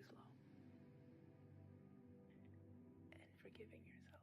slow and forgiving yourself.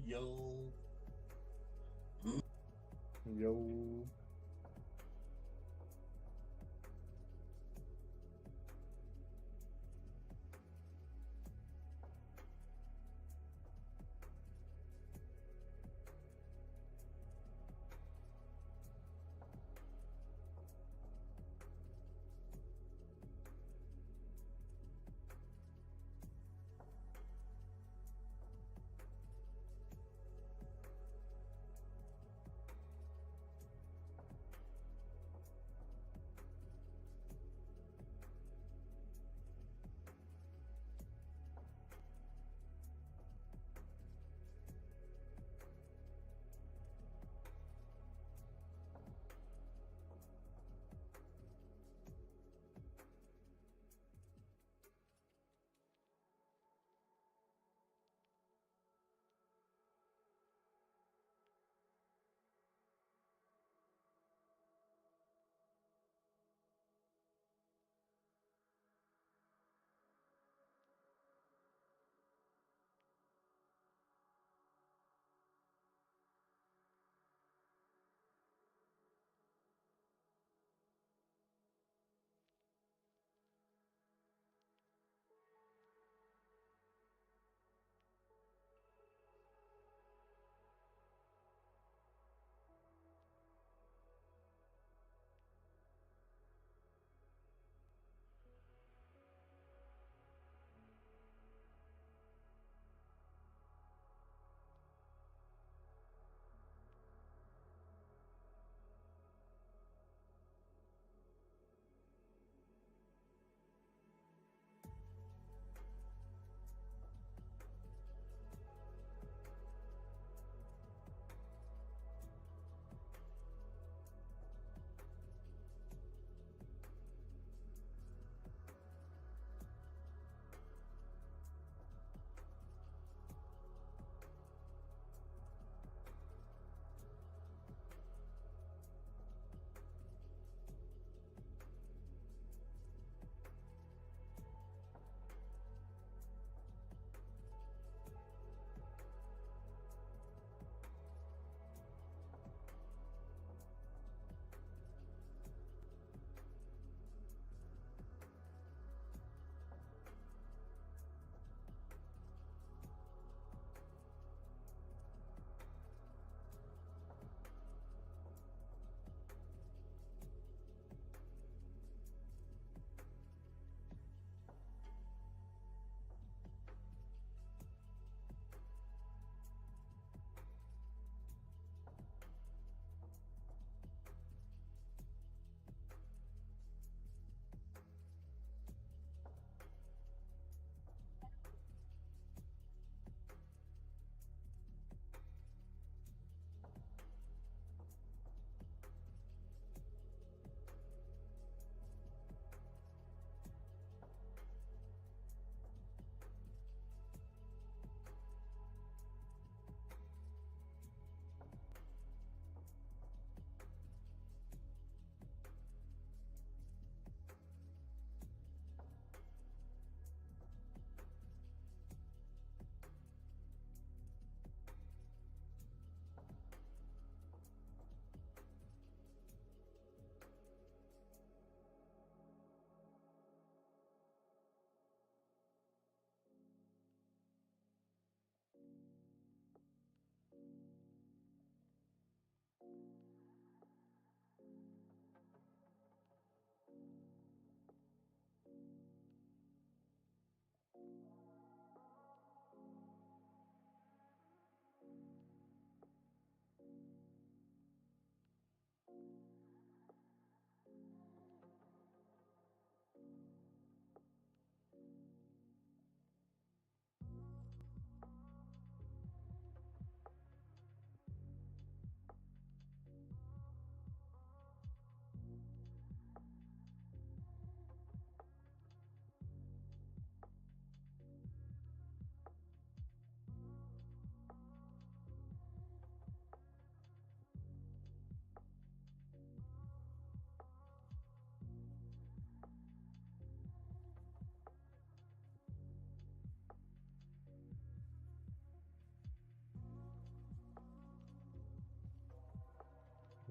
Yo. Yo.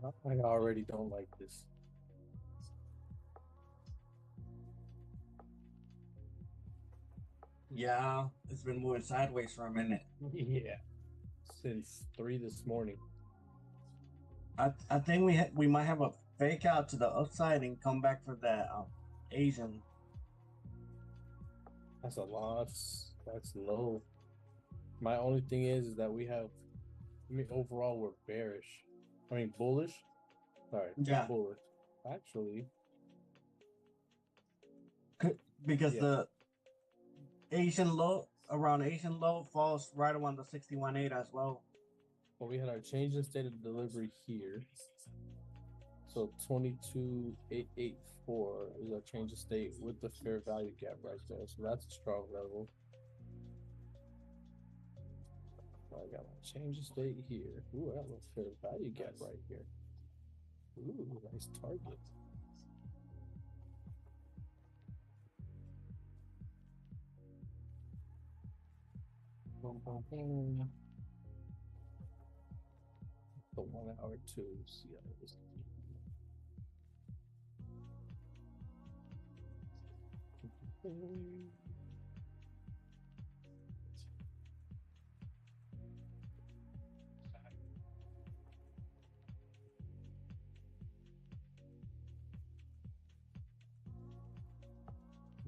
I already don't like this. Yeah, it's been moving sideways for a minute. Yeah, since 3 this morning. I think we might have a fake out to the upside and come back for that Asian. That's a loss. That's low. My only thing is that we have. I mean, overall we're bearish. I mean bullish. Sorry, Yeah, bullish. Actually, because yeah. the Asian low around Asian low falls right around the 61.8 as well. Well, we had our change in state of delivery here. So 22,884 is our change of state with the fair value gap right there. So that's a strong level. I got my change of state here. Ooh, I got my fair value gap right here. Ooh, nice target. Boom, boom, boom. The 1 hour too. See how this.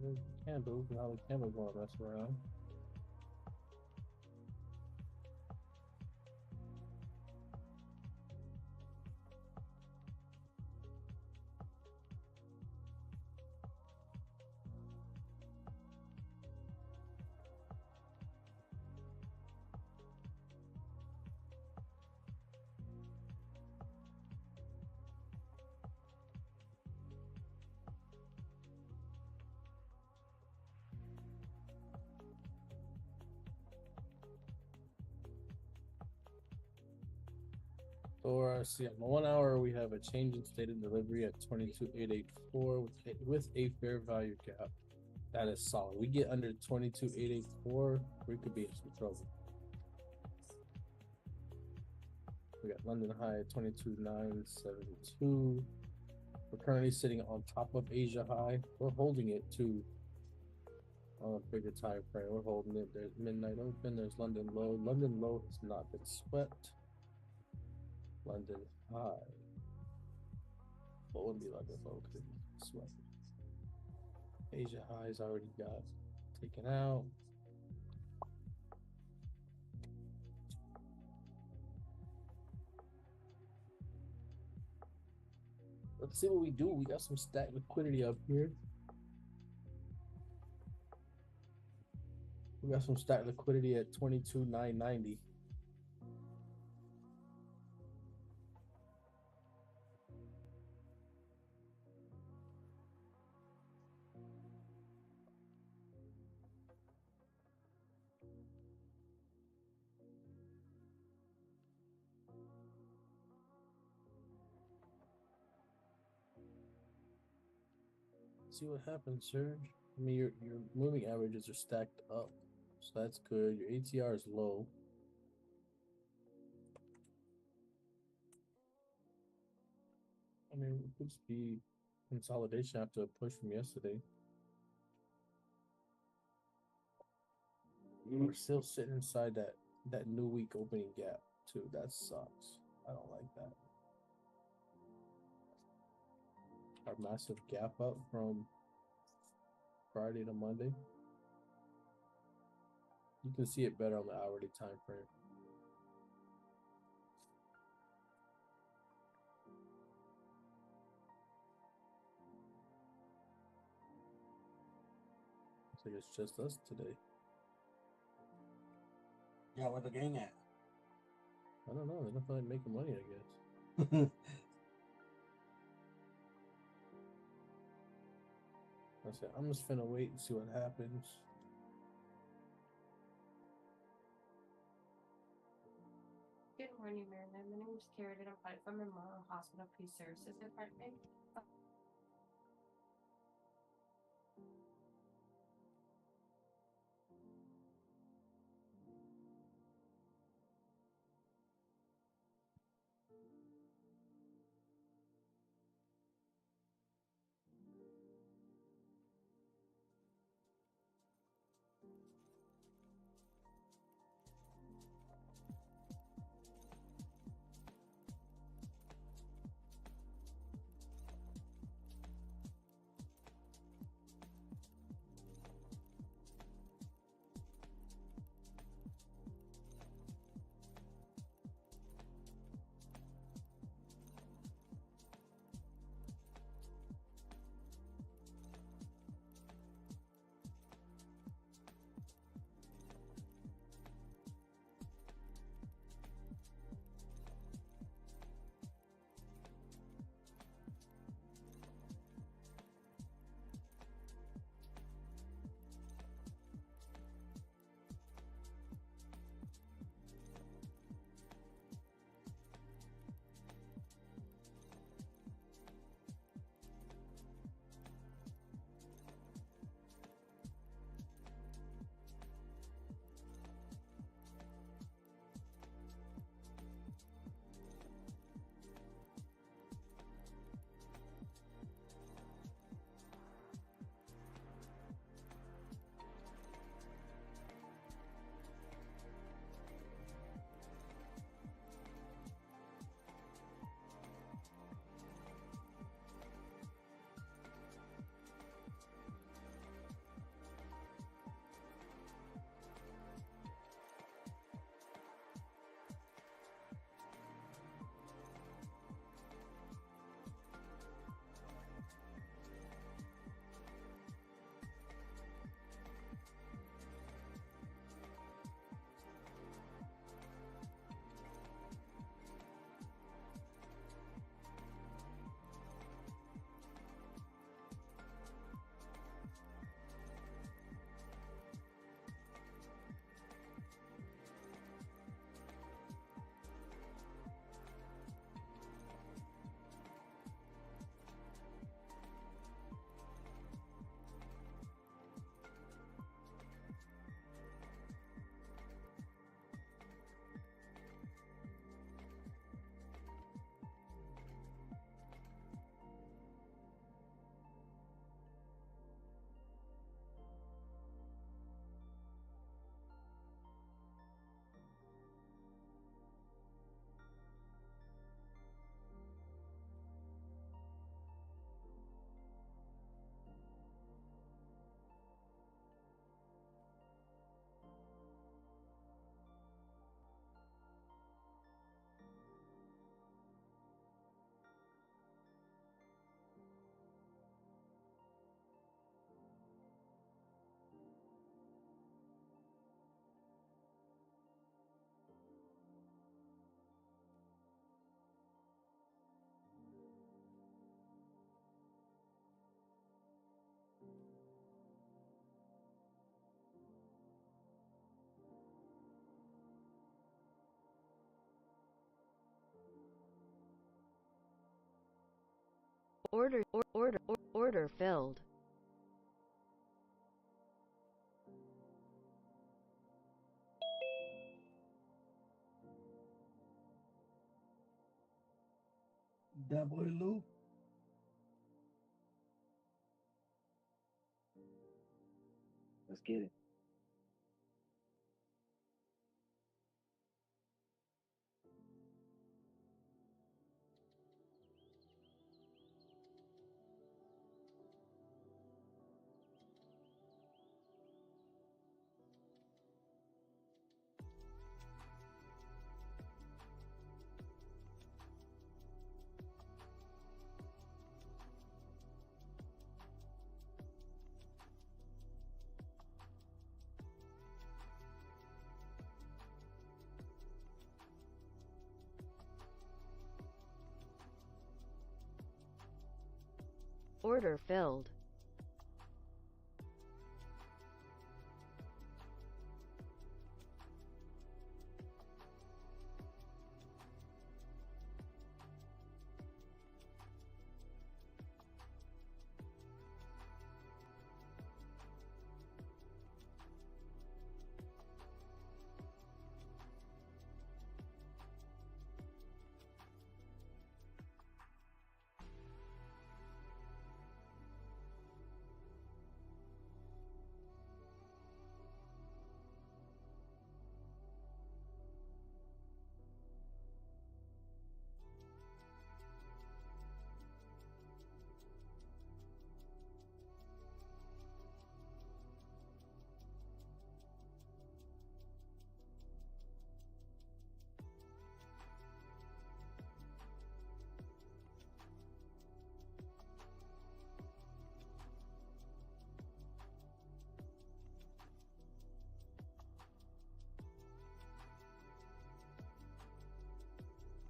There's the candles. Now the candles want to mess around. Or see on the 1 hour we have a change in state of delivery at 22,884 with a fair value gap. That is solid. We get under 22,884, we could be in some trouble. We got London high at 22,972. We're currently sitting on top of Asia high. We're holding it too on a bigger time frame. We're holding it. There's midnight open. There's London low. London low has not been swept. London high. What would be London low? Could be swept. Asia highs already got taken out. Let's see what we do. We got some stack liquidity up here. We got some stack liquidity at 22,990. See what happens, sir. I mean, your moving averages are stacked up, so that's good. Your ATR is low. I mean, it could just be consolidation after a push from yesterday. We're still sitting inside that new week opening gap too. That sucks. I don't like that. Our massive gap up from Friday to Monday. You can see it better on the hourly time frame. Looks like it's just us today. Yeah, where the gang at? I don't know. They're definitely making money, I guess. I said, I'm just finna wait and see what happens. Good morning, Marilyn. My name is Karen, and I'm calling from Memorial Hospital Pre-Services Department. Order filled. That boy Lou. Let's get it. Order filled.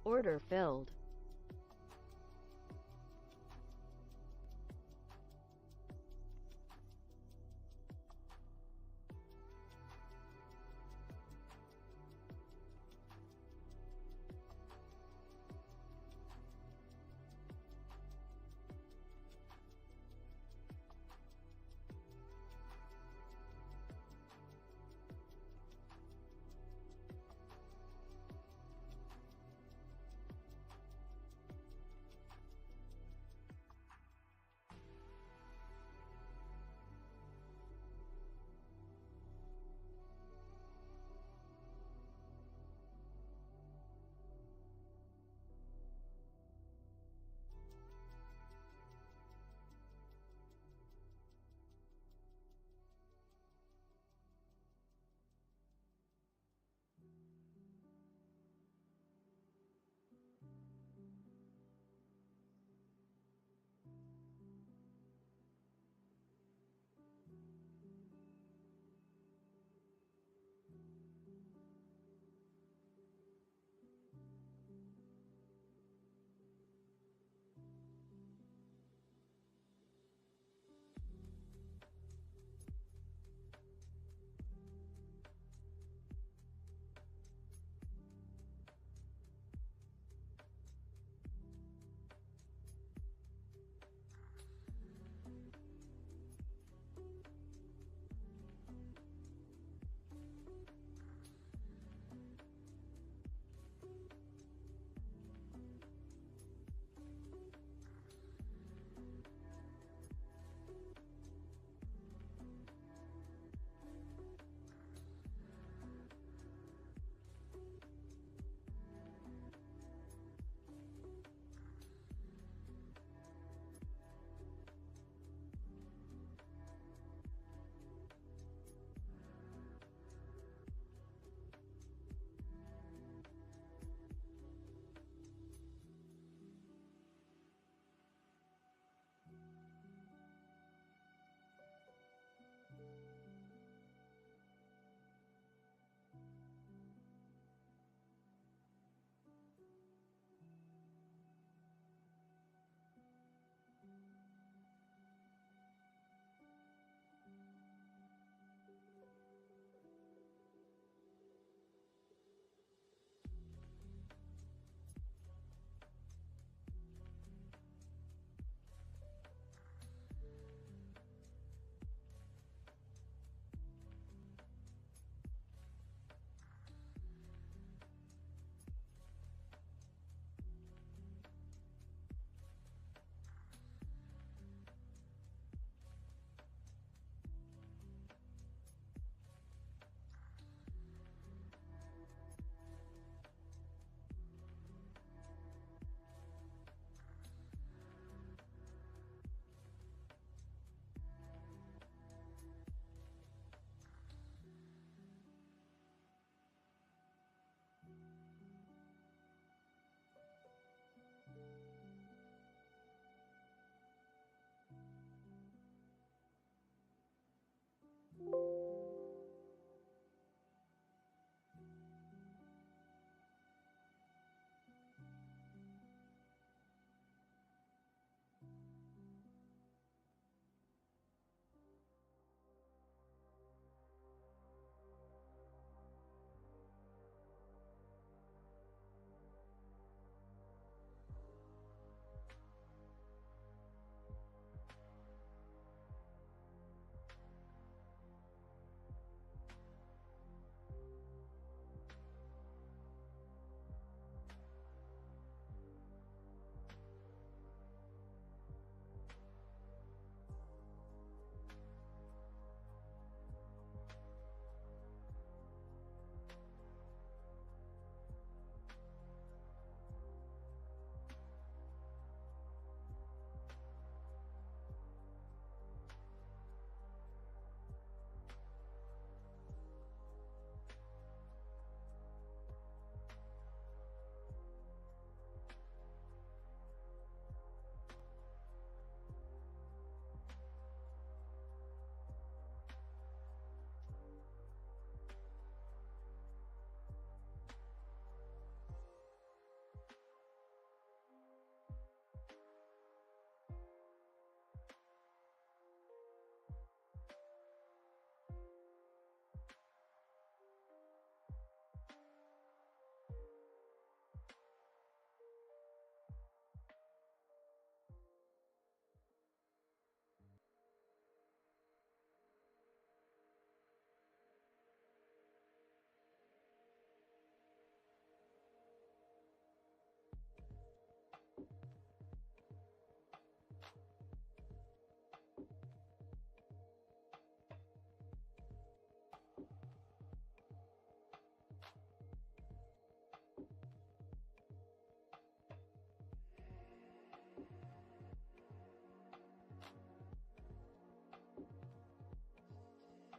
Order filled.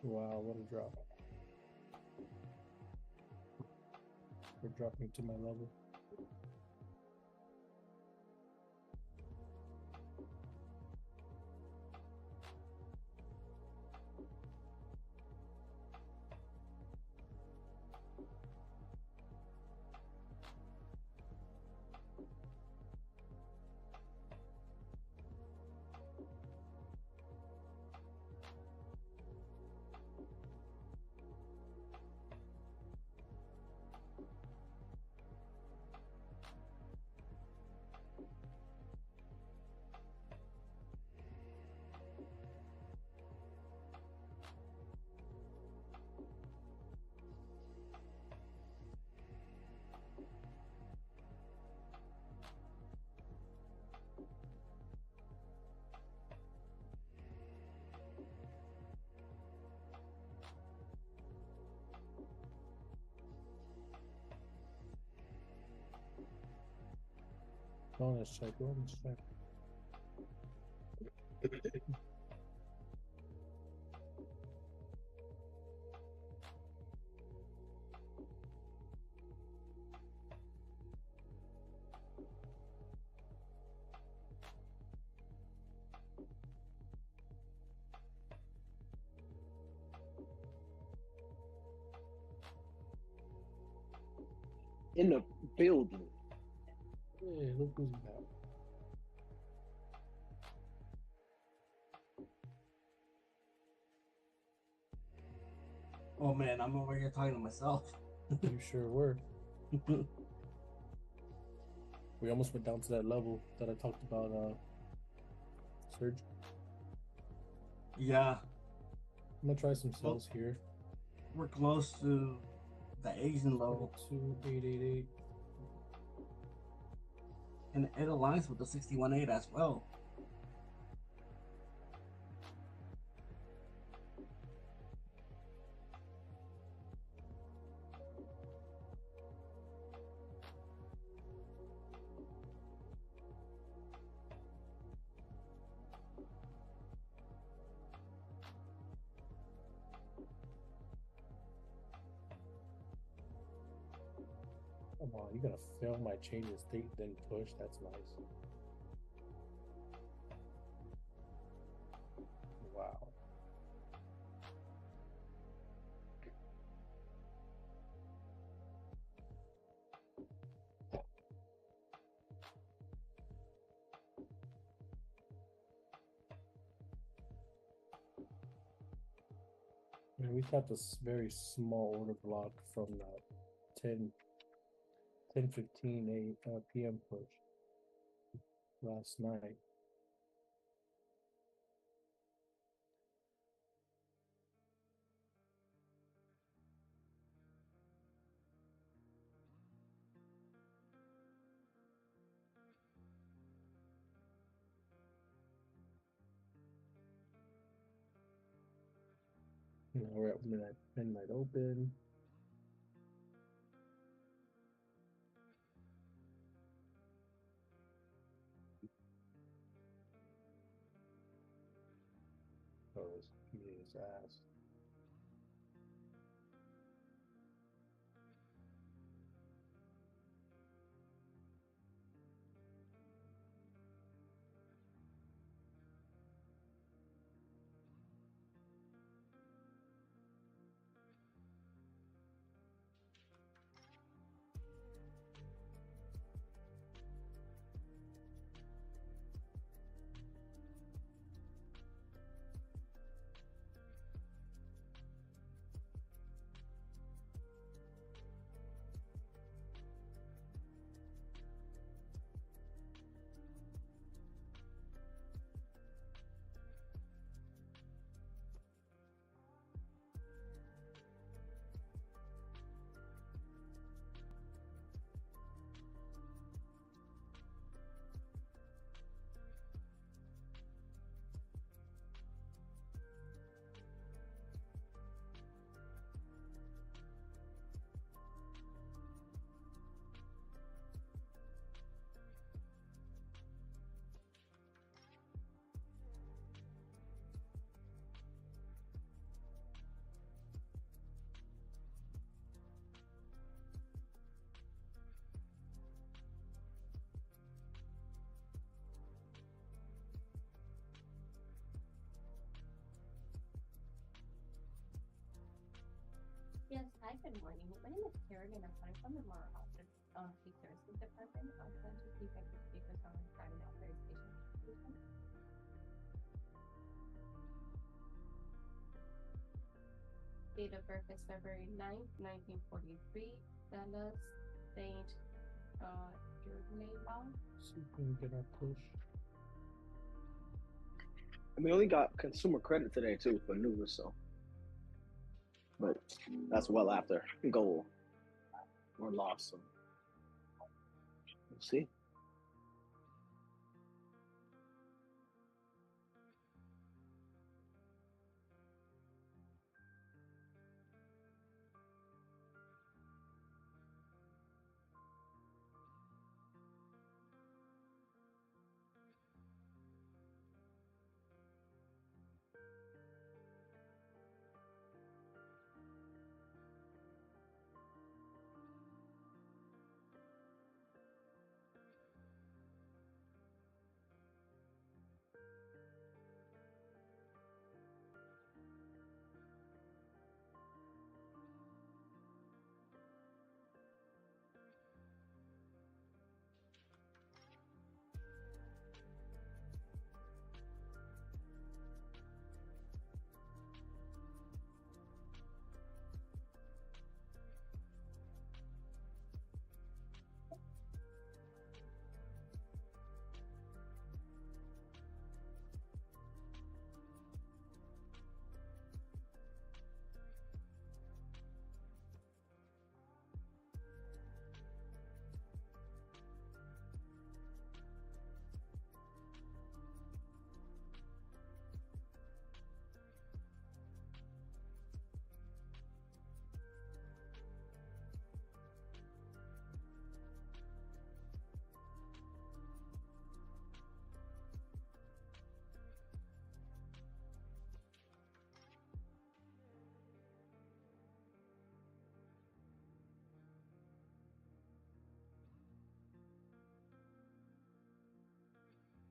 Wow, what a drop. We're dropping to my level. Bonus check, bonus check. In the building. Hey, look who's back. Oh man, I'm over here talking to myself. You sure were. We almost went down to that level that I talked about, Surge. Yeah, I'm gonna try some sells here. we're close to the Asian level, 22888. and it aligns with the 61.8 as well. Come on, you gotta fail my change of state, then push. That's nice. Wow. Man, we tapped a very small order block from that 10:15 p.m. push last night. Now we're at midnight open. Oh, it's beating his ass. Hi, good morning. My name is Karen and I'm calling from the Moral Hospital Peak Services Department. I was going to see if I could speak with someone regarding that verification application. Date of birth is February 9th, 1943. Dallas, Saint Germain. See if we can get our push. And we only got consumer credit today too for news, so. But that's well after goal or loss. So we'll see.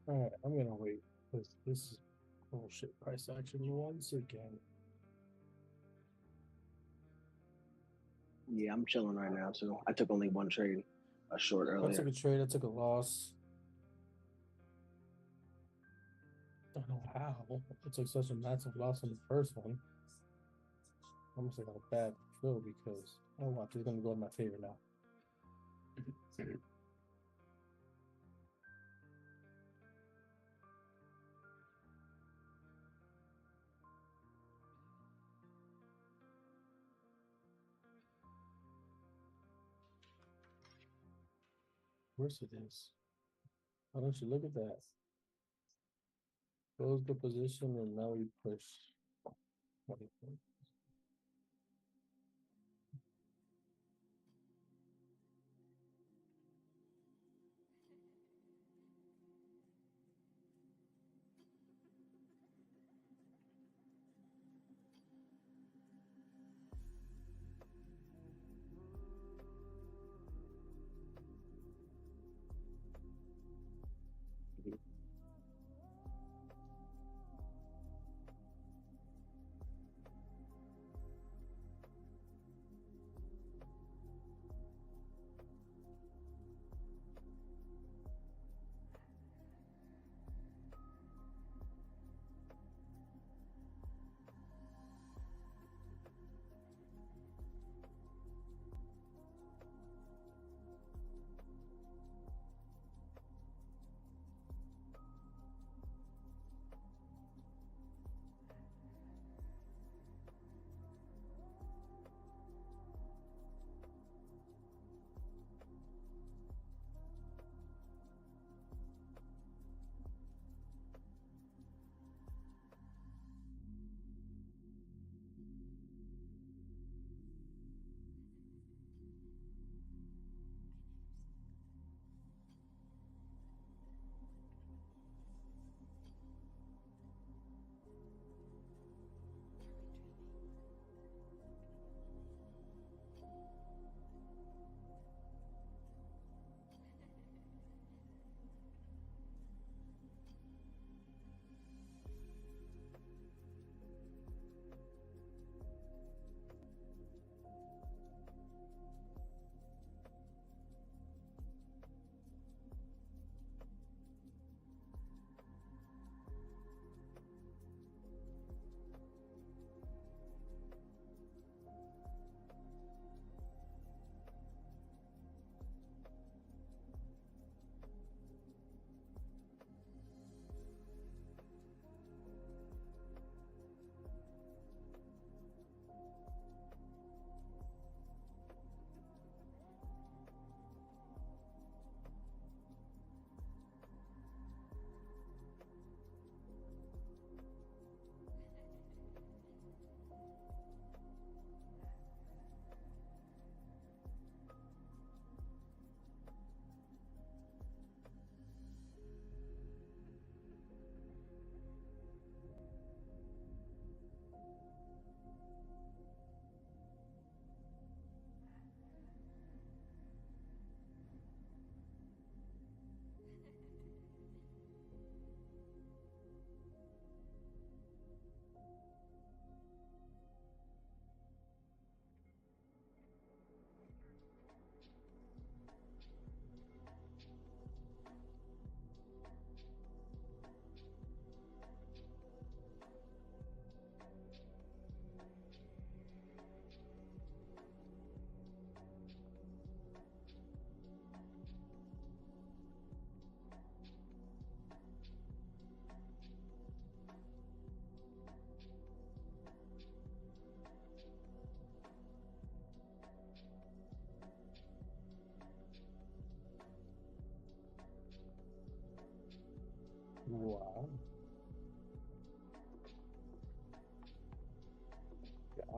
All right, I'm gonna wait because this is bullshit price action once again. Yeah, I'm chilling right now too. I took only one trade, a short I earlier. took a trade. I took a loss. I don't know how. I took such a massive loss on the first one. Almost like a bad fill because oh watch, it's gonna go in my favor now. Of course it is. Why don't you look at that? Close the position and now we push 20 points.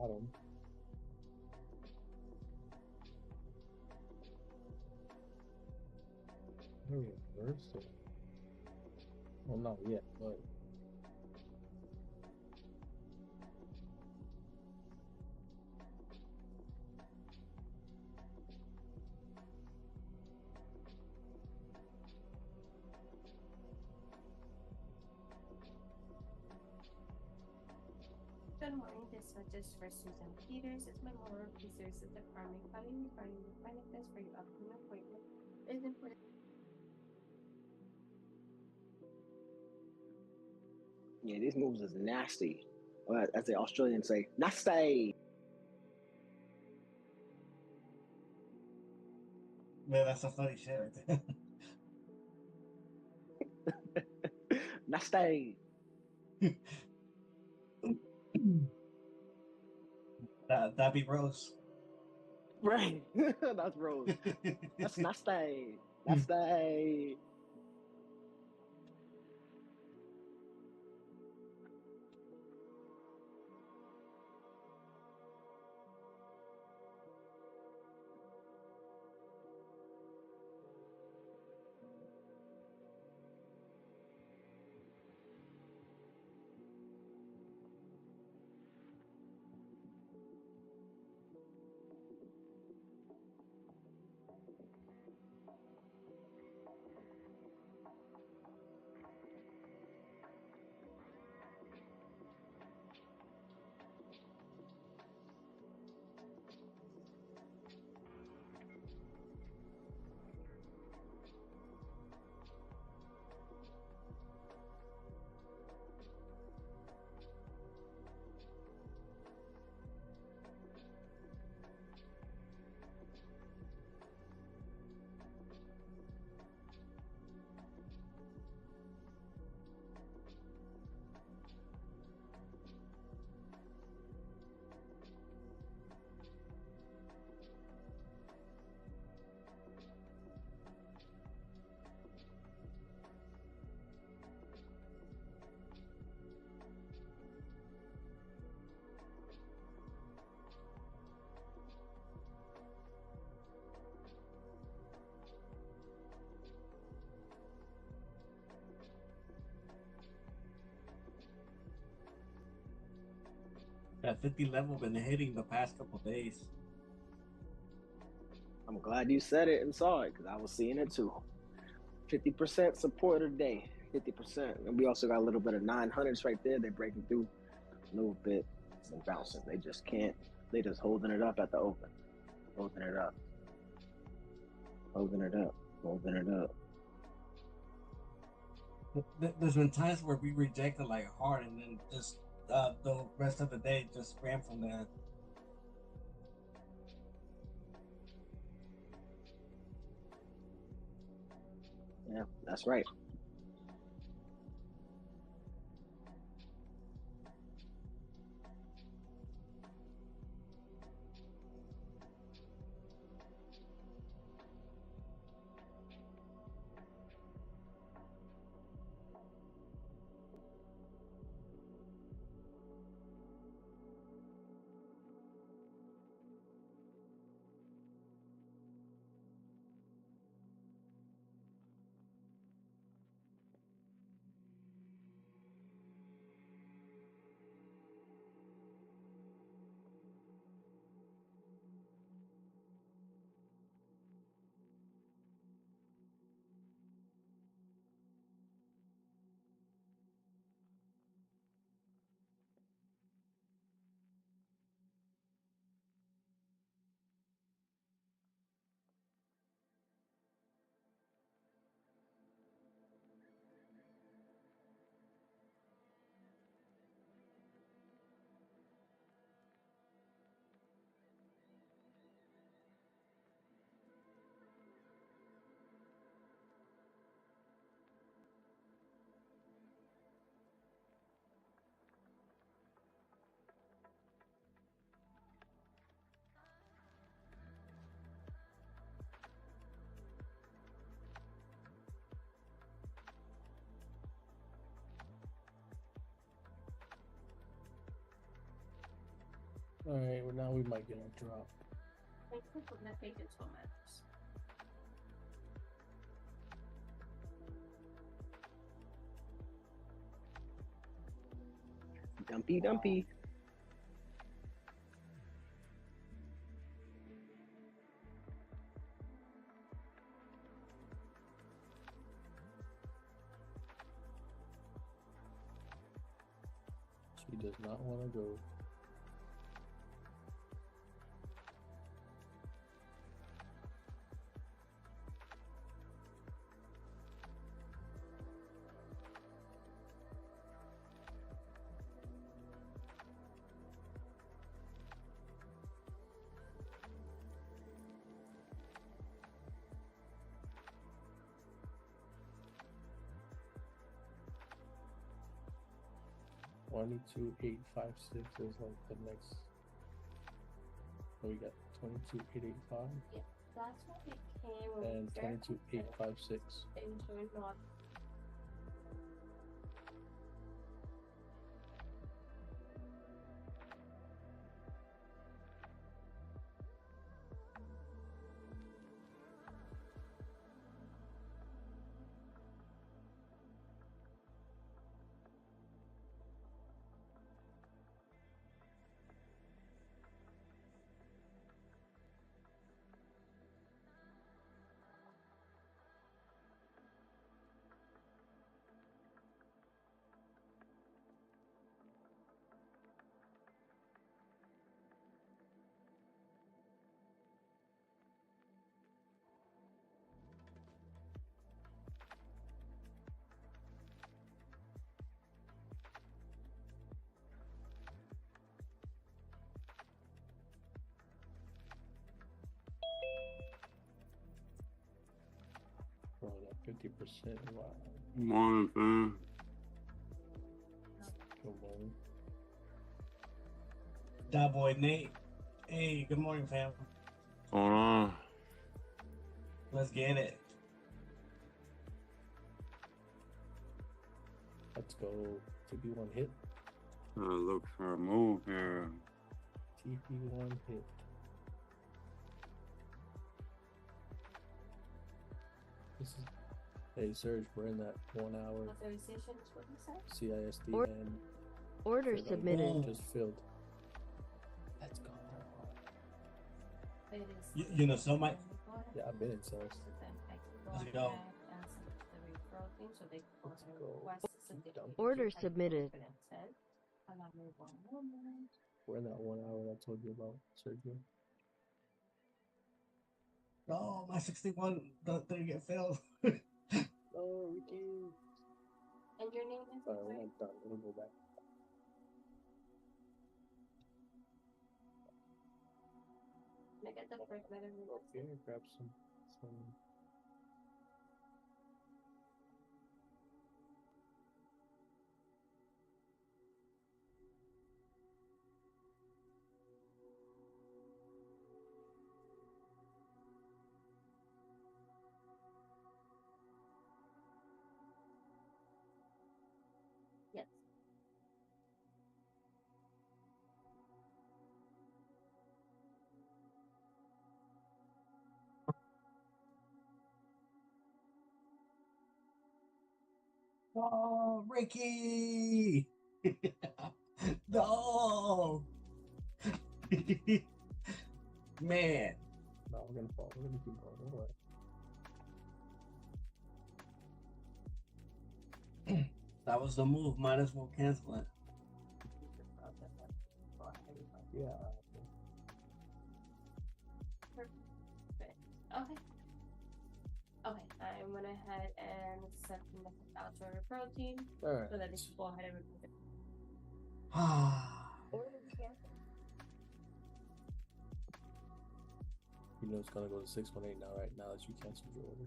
bottom. Reverse it. Well, not yet, but Good morning, this message for Susan Peters. It's Memorial Peters at the Department calling regarding the benefits for your upcoming appointment. It is important. Yeah, these moves is nasty. Or as the Australians say, nasty. Man, that's a funny shit right there. Nasty. That'd be Rose. Right. That's Rose. That's nasty. Nasty. That 50 level been hitting the past couple days. I'm glad you said it and saw it because I was seeing it too. 50% support today. 50%. And we also got a little bit of 900s right there. They're breaking through a little bit and bouncing. They just can't. They just holding it up at the open. Holding it up. Holding it up. Holding it up. There's been times where we rejected like hard and then just the rest of the day just ran from that. Yeah, that's right. All right, well now we might get a drop. Thanks for putting that page into a mattress. Dumpy, dumpy. She does not want to go. $22,856 is like the next. What we got? 22,885 That's what it came when and we started 22,856. entering not Bro, that 50%. Wow. Morning, fam. Good morning. That boy Nate. Hey, good morning, fam. What's going on? Let's get it. Let's go. TP1 hit. Look for a move here. TP1 hit. This is. Hey, Serge, we're in that 1 hour authorization is what you said? CISD Or- and Order Fed submitted. just filled. Let's go. It is. You know, so much. Yeah, I've been in sales. So then I can go Let's ahead go. and send it to the referral team so they can Let's go. request a certificate. Order to type submitted. confidence in. Allow me 1 moment. We're in that 1 hour I told you about, Sergio. Oh, my 61 didn't get filled. Oh, Ricky. And your name is? Alright, we're not done. We'll go back. Can I get the first letter? of your last Okay, name? grab some. Yes. Oh, Ricky! No! Man, No, we're gonna fall. We're gonna keep going. Don't worry. that was the move. Might as well cancel it. Yeah. Okay. Okay, I went ahead and sent the message out to our referral team Alright. so that they can go ahead and remove it. You know it's gonna go to 618 now, right? Now that you canceled your order.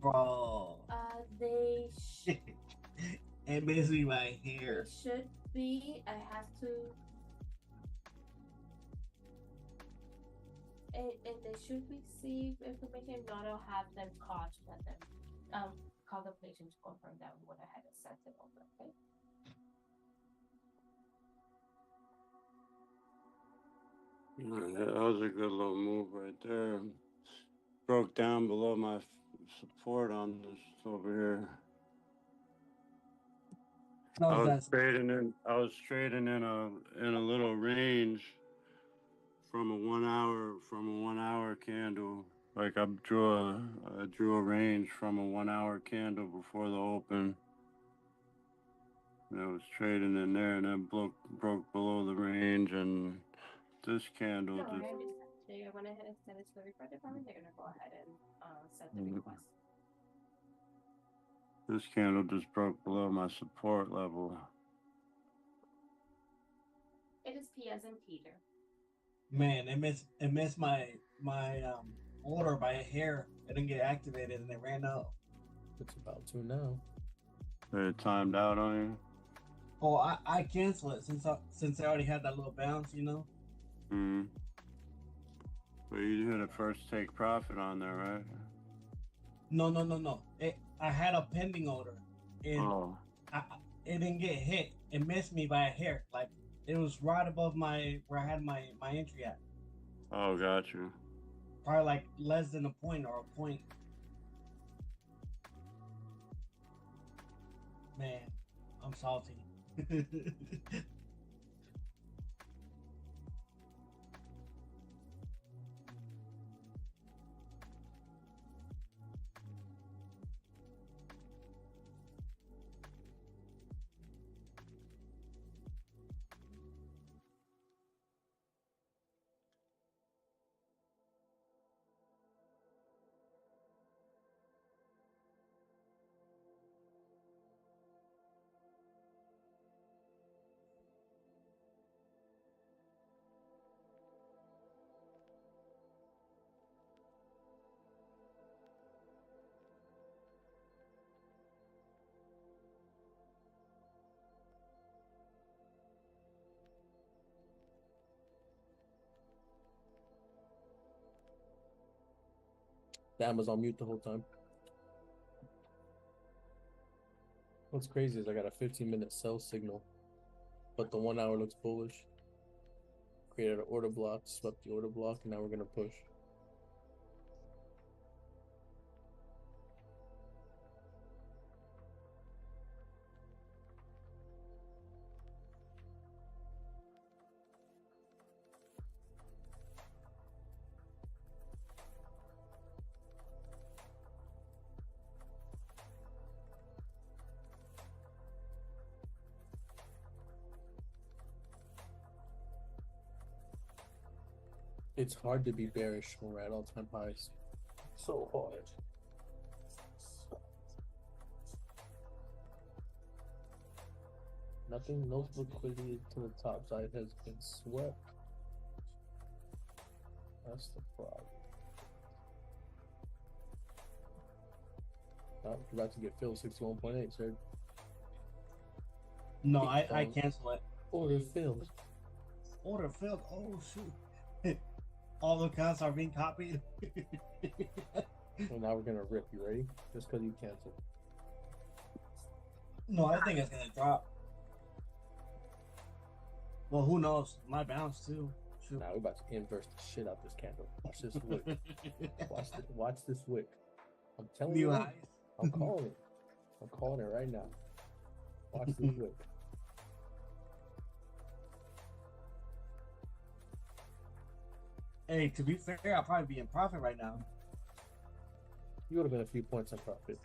Bro. They It basically right here. should be. I have to. And they should receive information. Not I'll have them call to let them call the patient to confirm that we went ahead and sent it over. Okay. That was a good little move right there. Broke down below my support on this over here. No, I was that's trading in. I was trading in a little range from a 1 hour candle. Like I drew a range from a 1 hour candle before the open. And I was trading in there, and then broke below the range, and this candle No, I just understand. They went ahead and sent it to the refund department. They're gonna go ahead and send the request. this candle just broke below my support level. It is P as in Peter. man. It missed my order by a hair. It didn't get activated, and it ran out. It's about to now. It timed out on you. Oh, I canceled it since I already had that little bounce, you know. Hmm. But you hit a first take profit on there, right? No. I had a pending order, and Oh, it didn't get hit. It missed me by a hair. Like it was right above where I had my entry at. oh, got you. Probably like less than a point or a point. Man, I'm salty. Damn, I was on mute the whole time. What's crazy is I got a 15-minute sell signal, but the 1 hour looks bullish. Created an order block, swept the order block, and now we're gonna push. It's hard to be bearish when we're at all-time highs. So hard. Nothing, no liquidity to the top side has been swept. That's the problem. Oh, you're about to get filled 61.8, sir. No, I cancel it. Order filled. Order filled. Oh shoot! All the accounts are being copied. Well, now we're gonna rip. You ready? Just because you canceled. No, I think it's gonna drop. Well, who knows? My bounce too. Shoot. Now we're about to inverse the shit out this candle. Watch this wick. Watch this wick. I'm telling New you. highs. I'm calling it. I'm calling it right now. Watch this wick. Hey, to be fair, I'll probably be in profit right now. You would have been a few points on profit.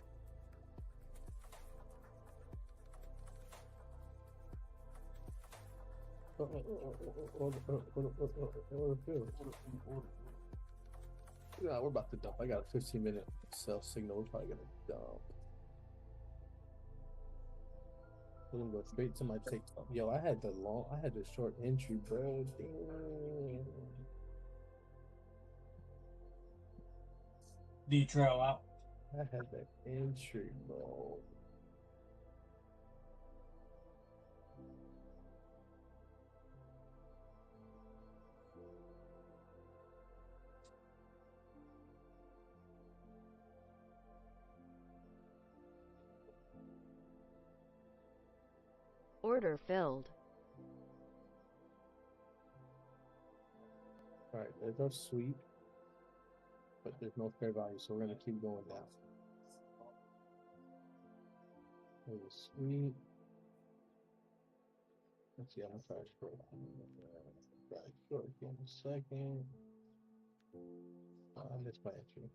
Yeah, we're about to dump. I got a 15-minute sell signal. We're probably gonna dump. We're gonna go straight to my take. Yo, I had the short entry, bro. Damn. Do you trail out? I had that entry, bro. Order filled. All right, there's our sweep, but there's no fair value, so we're gonna keep going down. There's a sweep. Let's see, I'm gonna try short. Try short in a second. I missed my entry.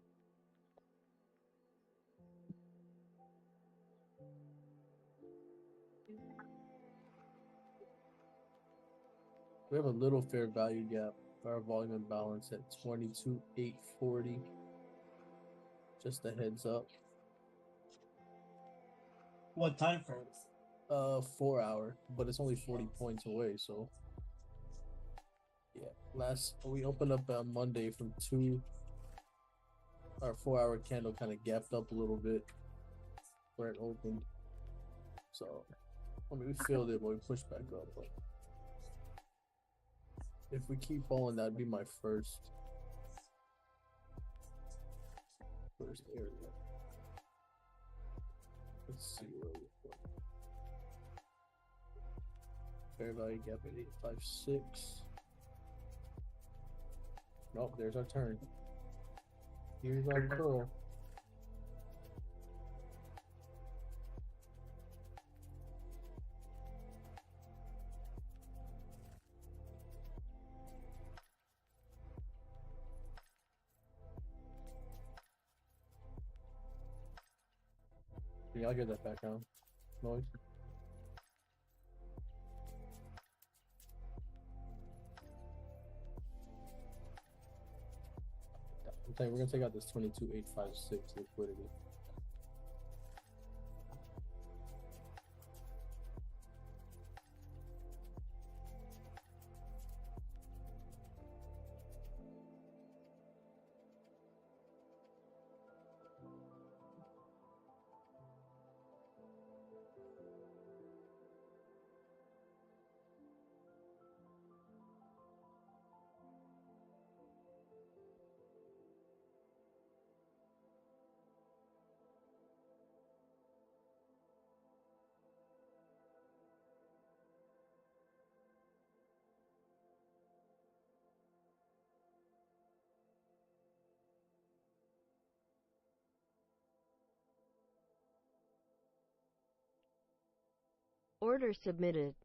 We have a little fair value gap. Our volume imbalance at 22,840. Just a heads up. What time frame? 4 hour, but it's only 40 points away. So yeah, we opened up on Monday from 2. Our 4 hour candle kind of gapped up a little bit where it opened. So I mean, we filled it, but we pushed back up. But if we keep falling, that'd be my first area. Let's see where we're going. Fair value gap at 856. Nope, there's our turn. Here's our curl. Yeah, I'll get that background noise. I'm telling you, we're gonna take out this 22,856 liquidity. Order submitted.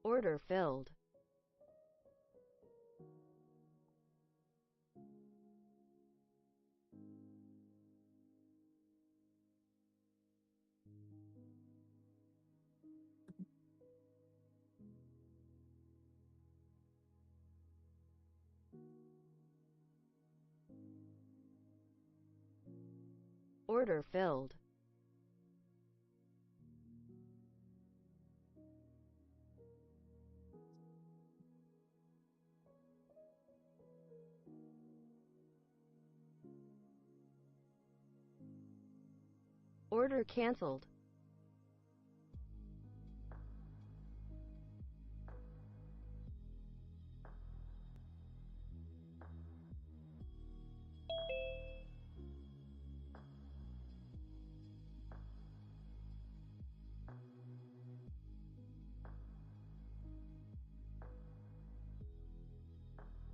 Order filled. Order filled. Order canceled.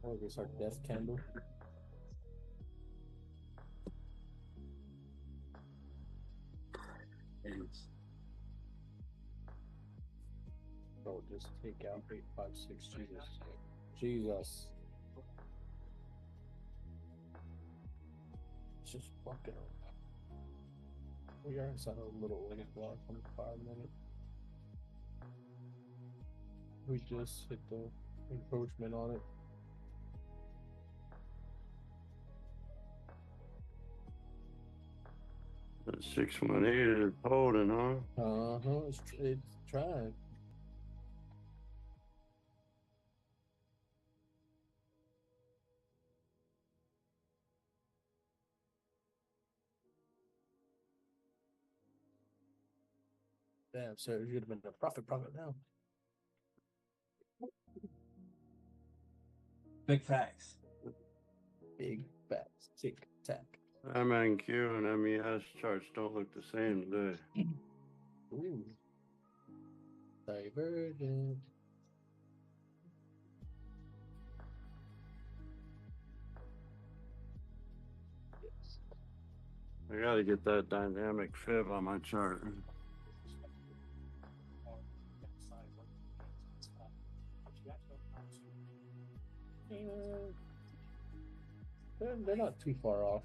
Oh, there's our death candle. Bro, just take out 856. Jesus. Jesus. It's just fucking around. We are inside a little order block on 5 minutes. We just hit the encroachment on it. The 618 is holding, huh? It's trying. Damn, sir, you'd have been a profit now. Big facts. Big facts. Tick tack. MNQ and MES charts don't look the same, do they? Ooh. Divergent. Yes. I gotta get that dynamic fib on my chart. They're not too far off.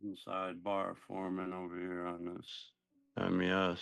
Inside bar forming over here on this MES.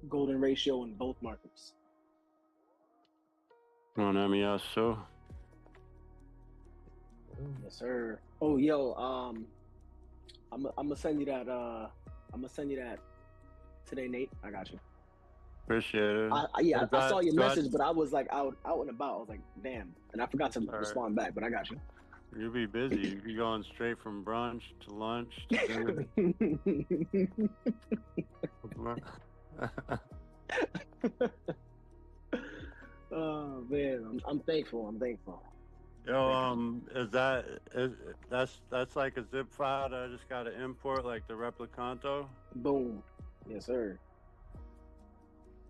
Golden ratio in both markets. On MES, so Yes, sir. Oh, yo, I'm gonna send you that. I'm gonna send you that today, Nate. I got you. appreciate it. I saw your message, but I was like out and about. I was like, damn, and I forgot to respond back. But I got you. You'll be busy. You'll be going straight from brunch to lunch to dinner. Oh man, I'm thankful. I'm thankful. Yo, that's like a zip file that I just got to import, like the replicanto. Boom. Yes, sir.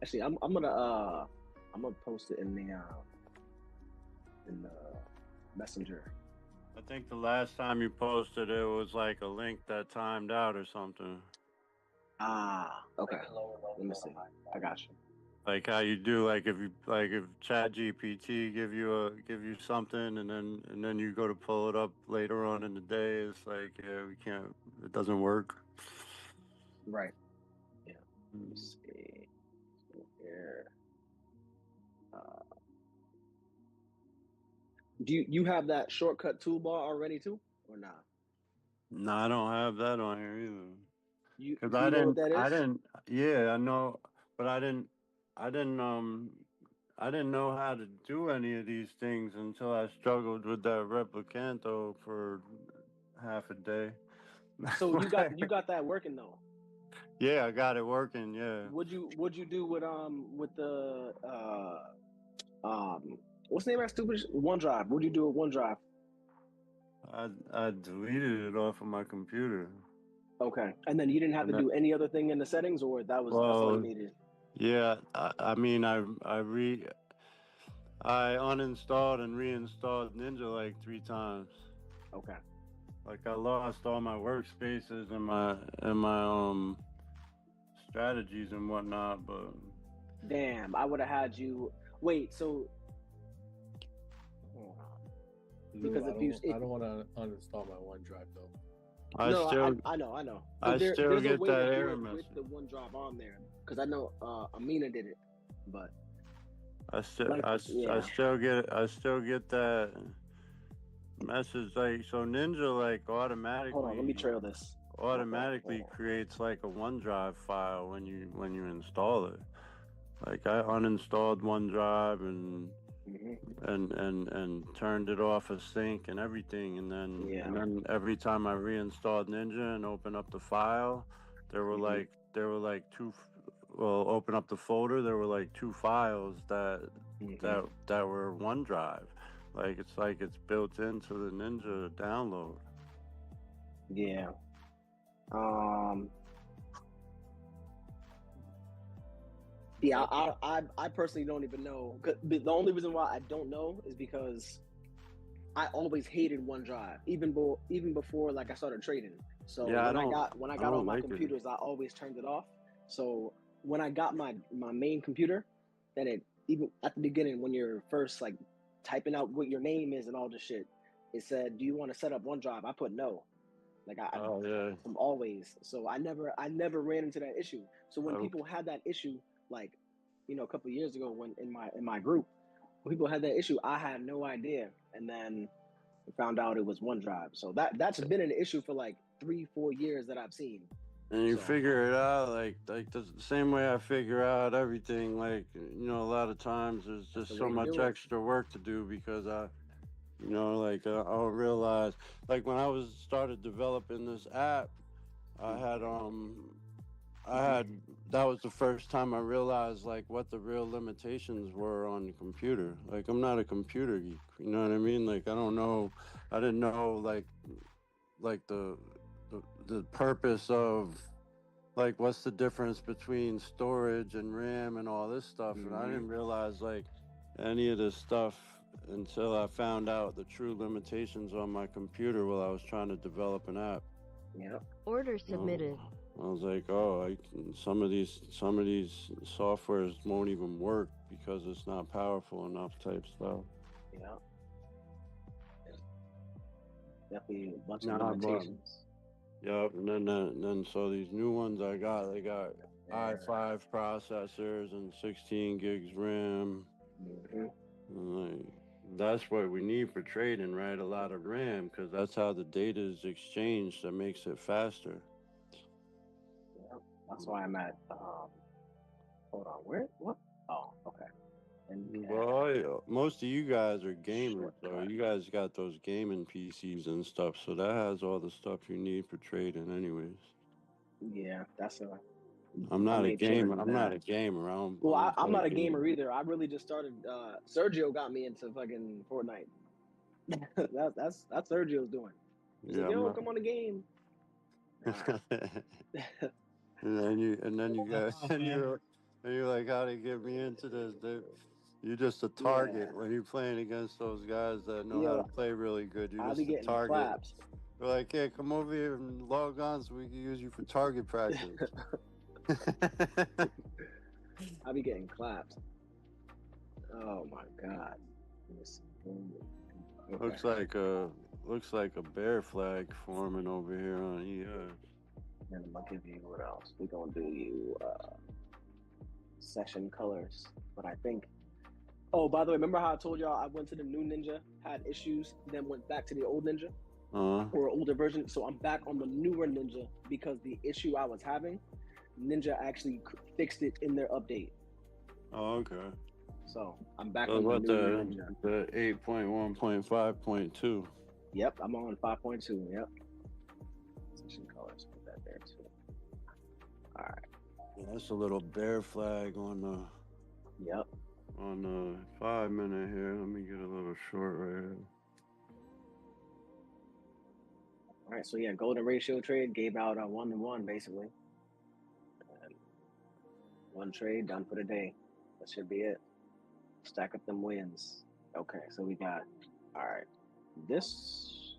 Actually, I'm gonna post it in the messenger. I think the last time you posted it was like a link that timed out or something. Ah, okay. Let me see. I got you. Like how you do, like if Chat GPT give you something and then you go to pull it up later on in the day, it's like, yeah, we can't, it doesn't work. Right. Yeah. Let me see. So here. Do you have that shortcut toolbar already too, or not? No, I don't have that on here either. Do you know what that is? Yeah, I know, but I didn't know how to do any of these things until I struggled with that replicanto for half a day. So you got that working though? Yeah, I got it working. Yeah. What'd you do with the what's the name of that stupid OneDrive? What'd you do with OneDrive? I deleted it off of my computer. Okay, and then you didn't have to do any other thing in the settings, or that's all you needed? Yeah, I mean, I uninstalled and reinstalled Ninja like 3 times. Okay. Like I lost all my workspaces and my strategies and whatnot, but damn, I would have had you wait. So because I don't want to uninstall my OneDrive though. I know. I still get that error message with the OneDrive on there, because I know Amina did it, but I still get that message. Like, so Ninja like automatically. Hold on, let me trail this. Automatically creates like a OneDrive file when you install it. Like I uninstalled OneDrive and turned it off of sync and everything, and then every time I reinstalled Ninja and opened up the file, there were like open up the folder. There were like 2 files that Mhm. that were OneDrive. Like it's built into the Ninja download. Yeah. Um. Yeah. I personally don't even know. The only reason why I don't know is because I always hated OneDrive, even before like I started trading. So Yeah, when I got I don't on my like it. computers, I always turned it off. So when I got my main computer, then it, even at the beginning when you're first like typing out what your name is and all this shit, it said, "Do you want to set up OneDrive?" I put no. Like Oh yeah. I'm always, so I never ran into that issue. So when Oh, people had that issue, like, a couple of years ago, when in my group, when people had that issue, I had no idea, and then found out it was OneDrive. So that's been an issue for like 3-4 years that I've seen. and you So figure it out like the same way I figure out everything. Like a lot of times there's that's the just so way to much do it. extra work to do because I'll realize like when I was started developing this app, I had that was the first time I realized like what the real limitations were on the computer. Like I'm not a computer geek, you know what I mean? Like I didn't know like the purpose of like what's the difference between storage and RAM and all this stuff, and I didn't realize like any of this stuff until I found out the true limitations on my computer while I was trying to develop an app. Yeah. Order submitted. I was like, oh, some of these softwares won't even work because it's not powerful enough type stuff. Yeah. Definitely a bunch of Nah, but limitations. yep, and then so these new ones I got, they got i5 processors and 16 gigs RAM. Mm-hmm. And like, that's what we need for trading, right? A lot of RAM, because that's how the data is exchanged. That makes it faster. Yeah. That's why I'm at. Hold on. Where? What? Oh, okay. And Well, most of you guys are gamers, so shortcut. you guys got those gaming PCs and stuff, so that has all the stuff you need for trading, anyways. Yeah, that's a. I'm I not a made sure to gamer. do I'm not that. a gamer. I Well, don't I'm play not a games. gamer either. I really just started. Sergio got me into fucking Fortnite. That's Sergio's doing. He's Yeah, like, I'm "Yo, not. come on the game." Nah. And then you guys and you're like, how they get me into this? You're just a target Yeah. when you're playing against those guys that know how to Yo, play really good. You're I'll be just a getting target. claps. We're like, hey, come over here and log on so we can use you for target practice. I'll be getting claps. Oh my god. Let me see. Okay. looks like a bear flag forming over here on ES. And I'm gonna give you what else? We're gonna do you session colors. But I think, oh, by the way, remember how I told y'all I went to the new Ninja, had issues, then went back to the old Ninja or older version? So I'm back on the newer Ninja because the issue I was having, Ninja actually fixed it in their update. Oh, okay. So I'm back So on the what new Ninja. the 8.1.5.2? Yep, I'm on 5.2. Yep. Session colors, put that there too. All right. Yeah, that's a little bear flag on the Yep. 5 minute here. Let me get a little short right here. All right. So yeah, golden ratio trade gave out a 1-to-1 basically. And one trade done for the day. That should be it. Stack up them wins. Okay, so we got, all right, this,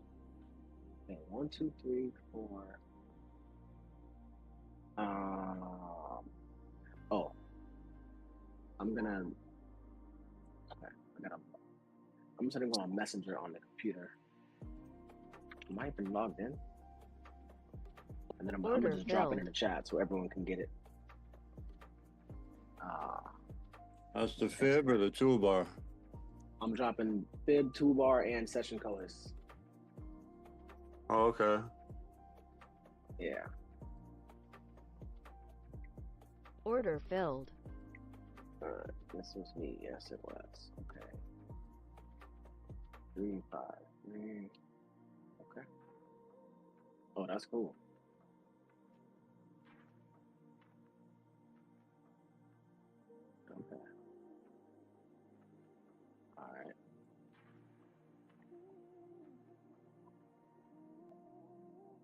okay, 1, 2, 3, 4. Oh, I'm gonna, okay, I'm just gonna go on Messenger on the computer. Am I even logged in? And then I'm gonna just drop it in the chat so everyone can get it. That's the fib or the toolbar? I'm dropping fib, toolbar, and session colors. Oh, okay. Yeah. Order filled. This was me. Yes, it was. Okay. 3, 5, 3. Okay. Oh, that's cool.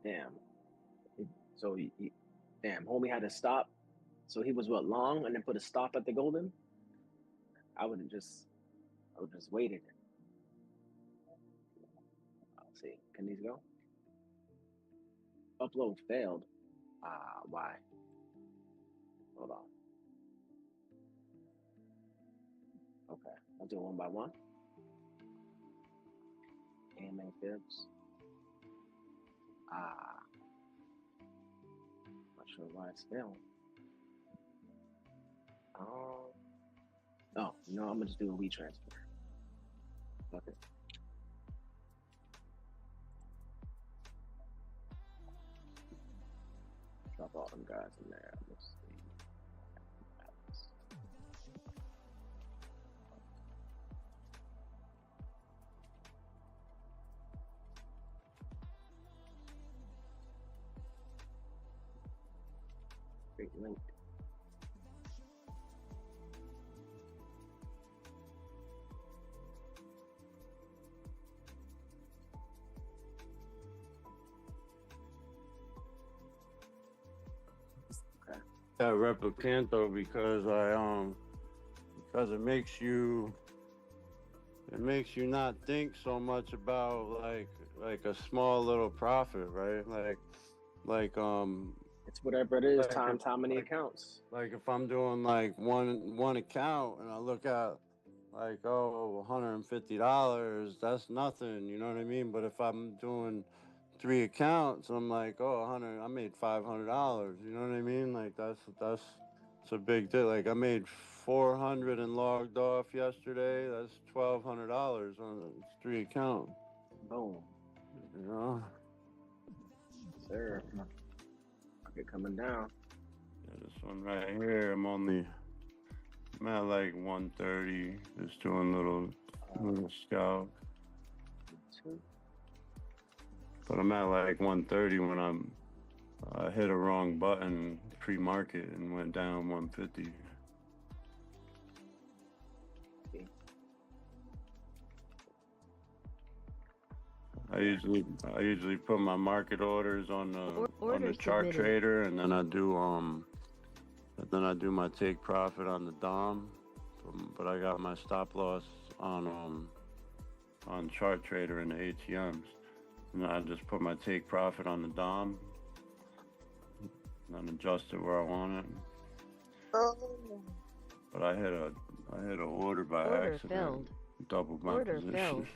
Damn. So damn, homie had to stop. So he was what, long, and then put a stop at the golden. I would have just waited. Let's see, can these go? Upload failed. Why? Hold on. Okay, I'll do it one by one. AMA fibs. Not sure why it's failing. Oh, no, I'm gonna just do a WeTransfer. Fuck it. Drop all them guys in there. Let's see. Great link. That Replicanto because because it makes you not think so much about like a small little profit, right? Like It's whatever it is, like times if- how many like- accounts. like if I'm doing like one account and I look at like $150, that's nothing, you know what I mean? But if I'm doing 3 accounts, I'm like, I made $500, you know what I mean? Like that's it's a big deal. Like I made 400 and logged off yesterday. That's $1,200 on a 3 account. Boom. You know? Sir. Market coming down. Yeah, this one right here, I'm at like 130, just doing little scout. But I'm at like 130 when I hit a wrong button pre-market and went down 150. I usually put my market orders on the Orders chart submitted. trader, and then I do my take profit on the DOM. But I got my stop loss on chart trader and the ATMs. And I just put my take profit on the DOM and then adjust it where I want it. But I hit an order by Order accident. filled. Doubled my Order position. filled.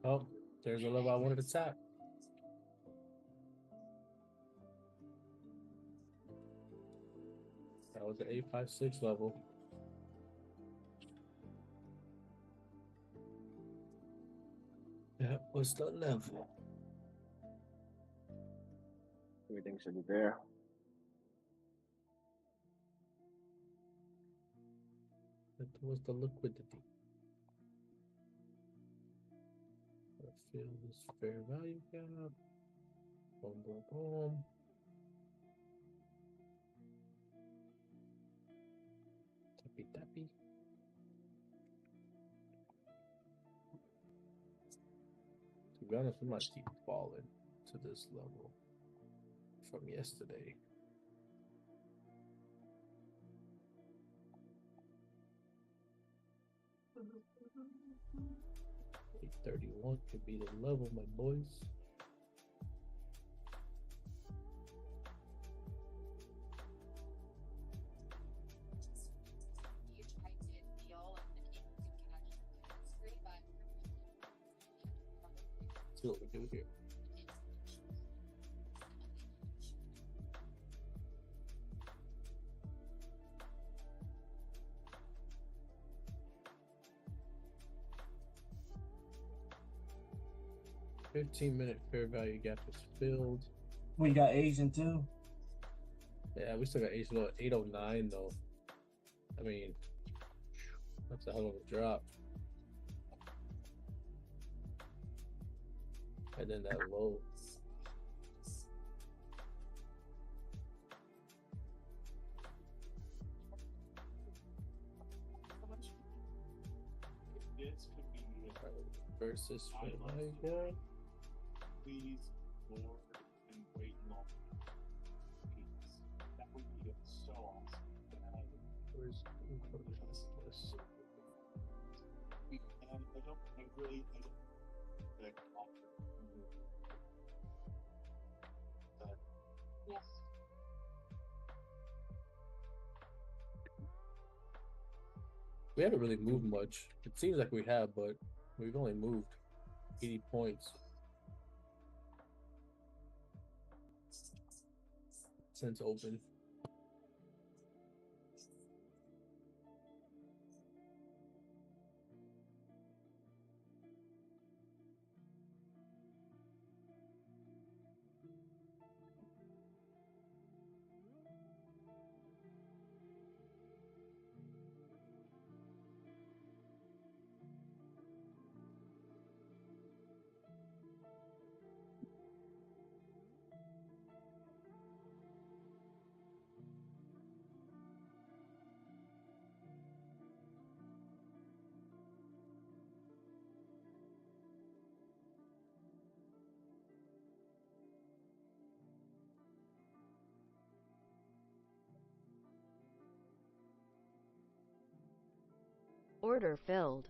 Oh, there's a level I wanted to tap. That was the 856 level. That was the level. Everything should be there. That was the liquidity. Fill this fair value gap. Boom, boom, boom. Tappy, tappy. To be honest, we might keep falling to this level from yesterday. 831 could be the level, my boys. See what we do here. $15-minute fair value gap is filled. We got Asian too. Yeah, we still got 809 though. I mean, that's a hell of a drop. And then that low. versus Fred. Please, Lord, and wait long. Please. That would be so awesome. Where's And I really like Yes. We haven't really moved much. It seems like we have, but we've only moved 80 points since open. Order filled.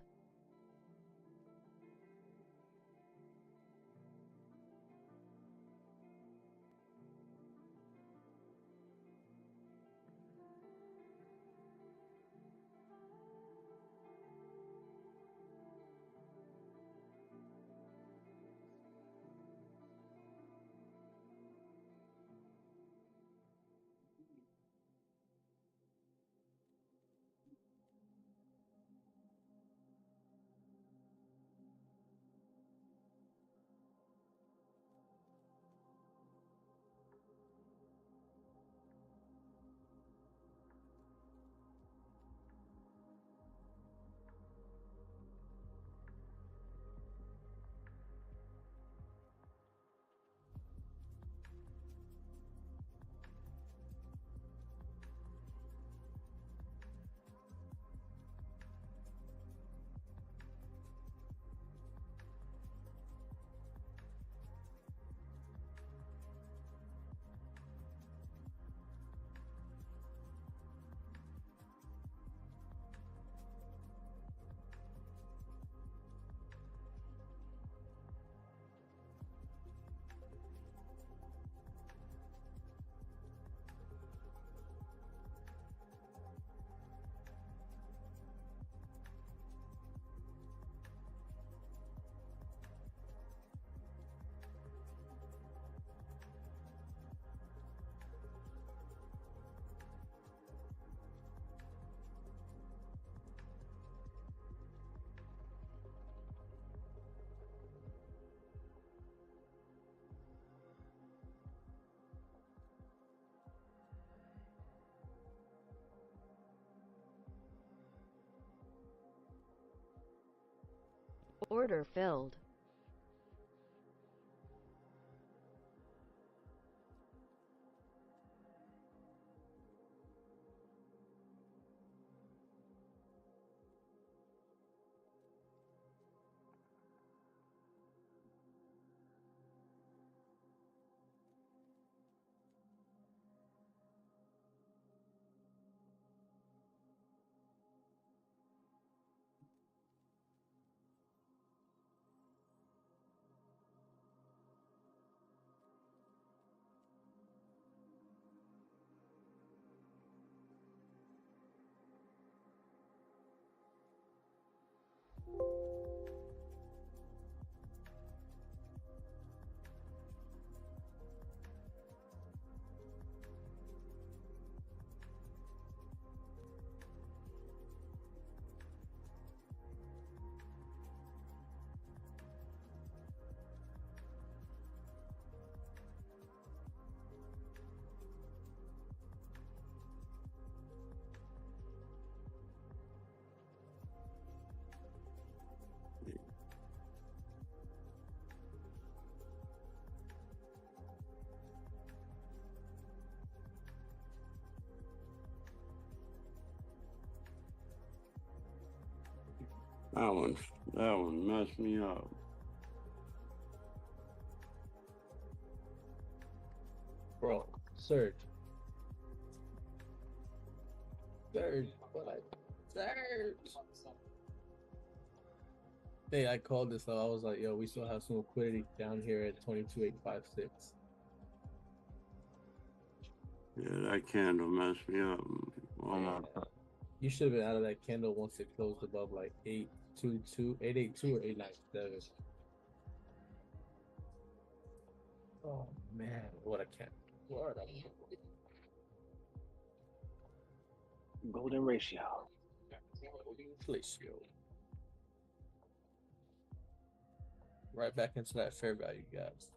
Order filled. That one messed me up. Bro, surge. Surge. What? Surge. Hey, I called this out. I was like, yo, we still have some liquidity down here at 22,856. Yeah, that candle messed me up. Oh my God. You should have been out of that candle once it closed above like 882, 882 or 897. Oh man, what a candle. What a Golden ratio. ratio. Right back into that fair value, guys.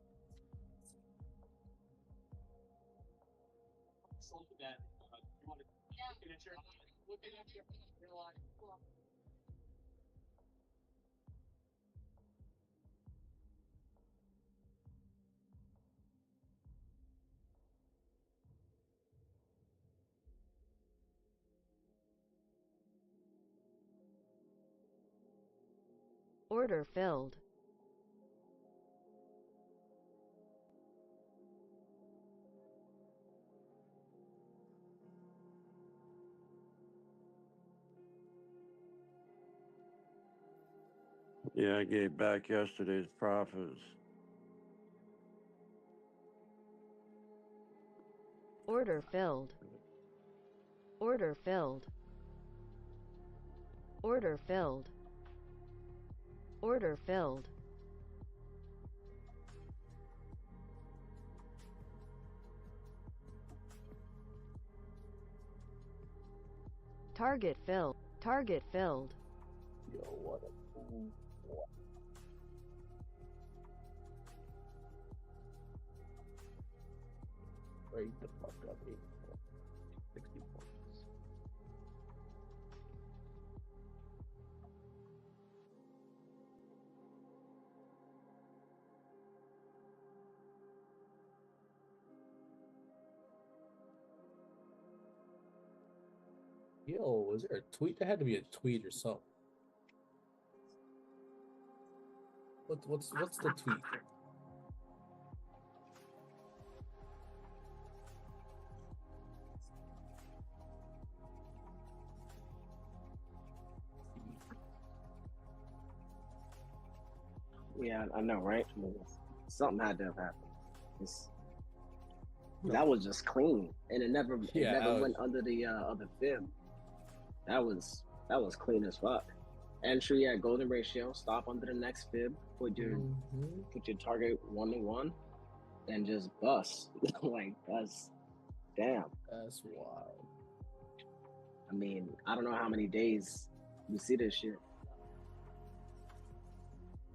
Order filled. Yeah, I gave back yesterday's profits. Order filled. Order filled. Order filled. Order filled. Target filled. Target filled. Yo, what a fool. Raise the fuck up, 84. 60 points. Yo, was there a tweet? There had to be a tweet or something. What's the tweet? Yeah, I know, right? Something had to have happened. That was just clean, and it never went under the other fib. That was clean as fuck. Entry at golden ratio, stop under the next fib, put your target 1-to-1, and just bust. Like that's damn. That's wild. I mean, I don't know how many days you see this shit.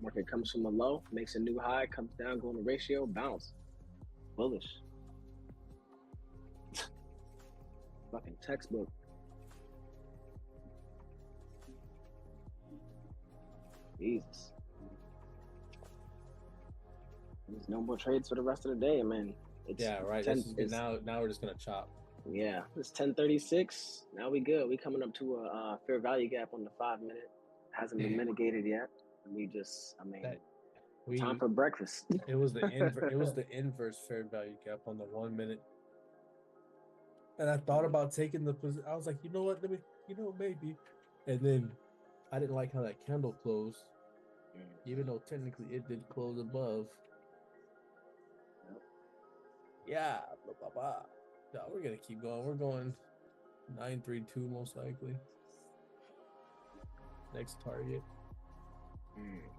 Market comes from a low, makes a new high, comes down, golden ratio, bounce. Bullish. Fucking textbook. Jesus. There's no more trades for the rest of the day, man. It's Yeah, right. Now we're just gonna chop. Yeah, it's 10:36. Now we good. We coming up to a fair value gap on the 5-minute. Hasn't been mitigated yet. Time for breakfast. It was the inverse fair value gap on the 1 minute. And I thought about taking the position. I was like, you know what? Maybe. And then I didn't like how that candle closed, even though technically it did close above. Yeah, blah, blah, blah. No, we're gonna keep going. We're going 932 most likely. Next target.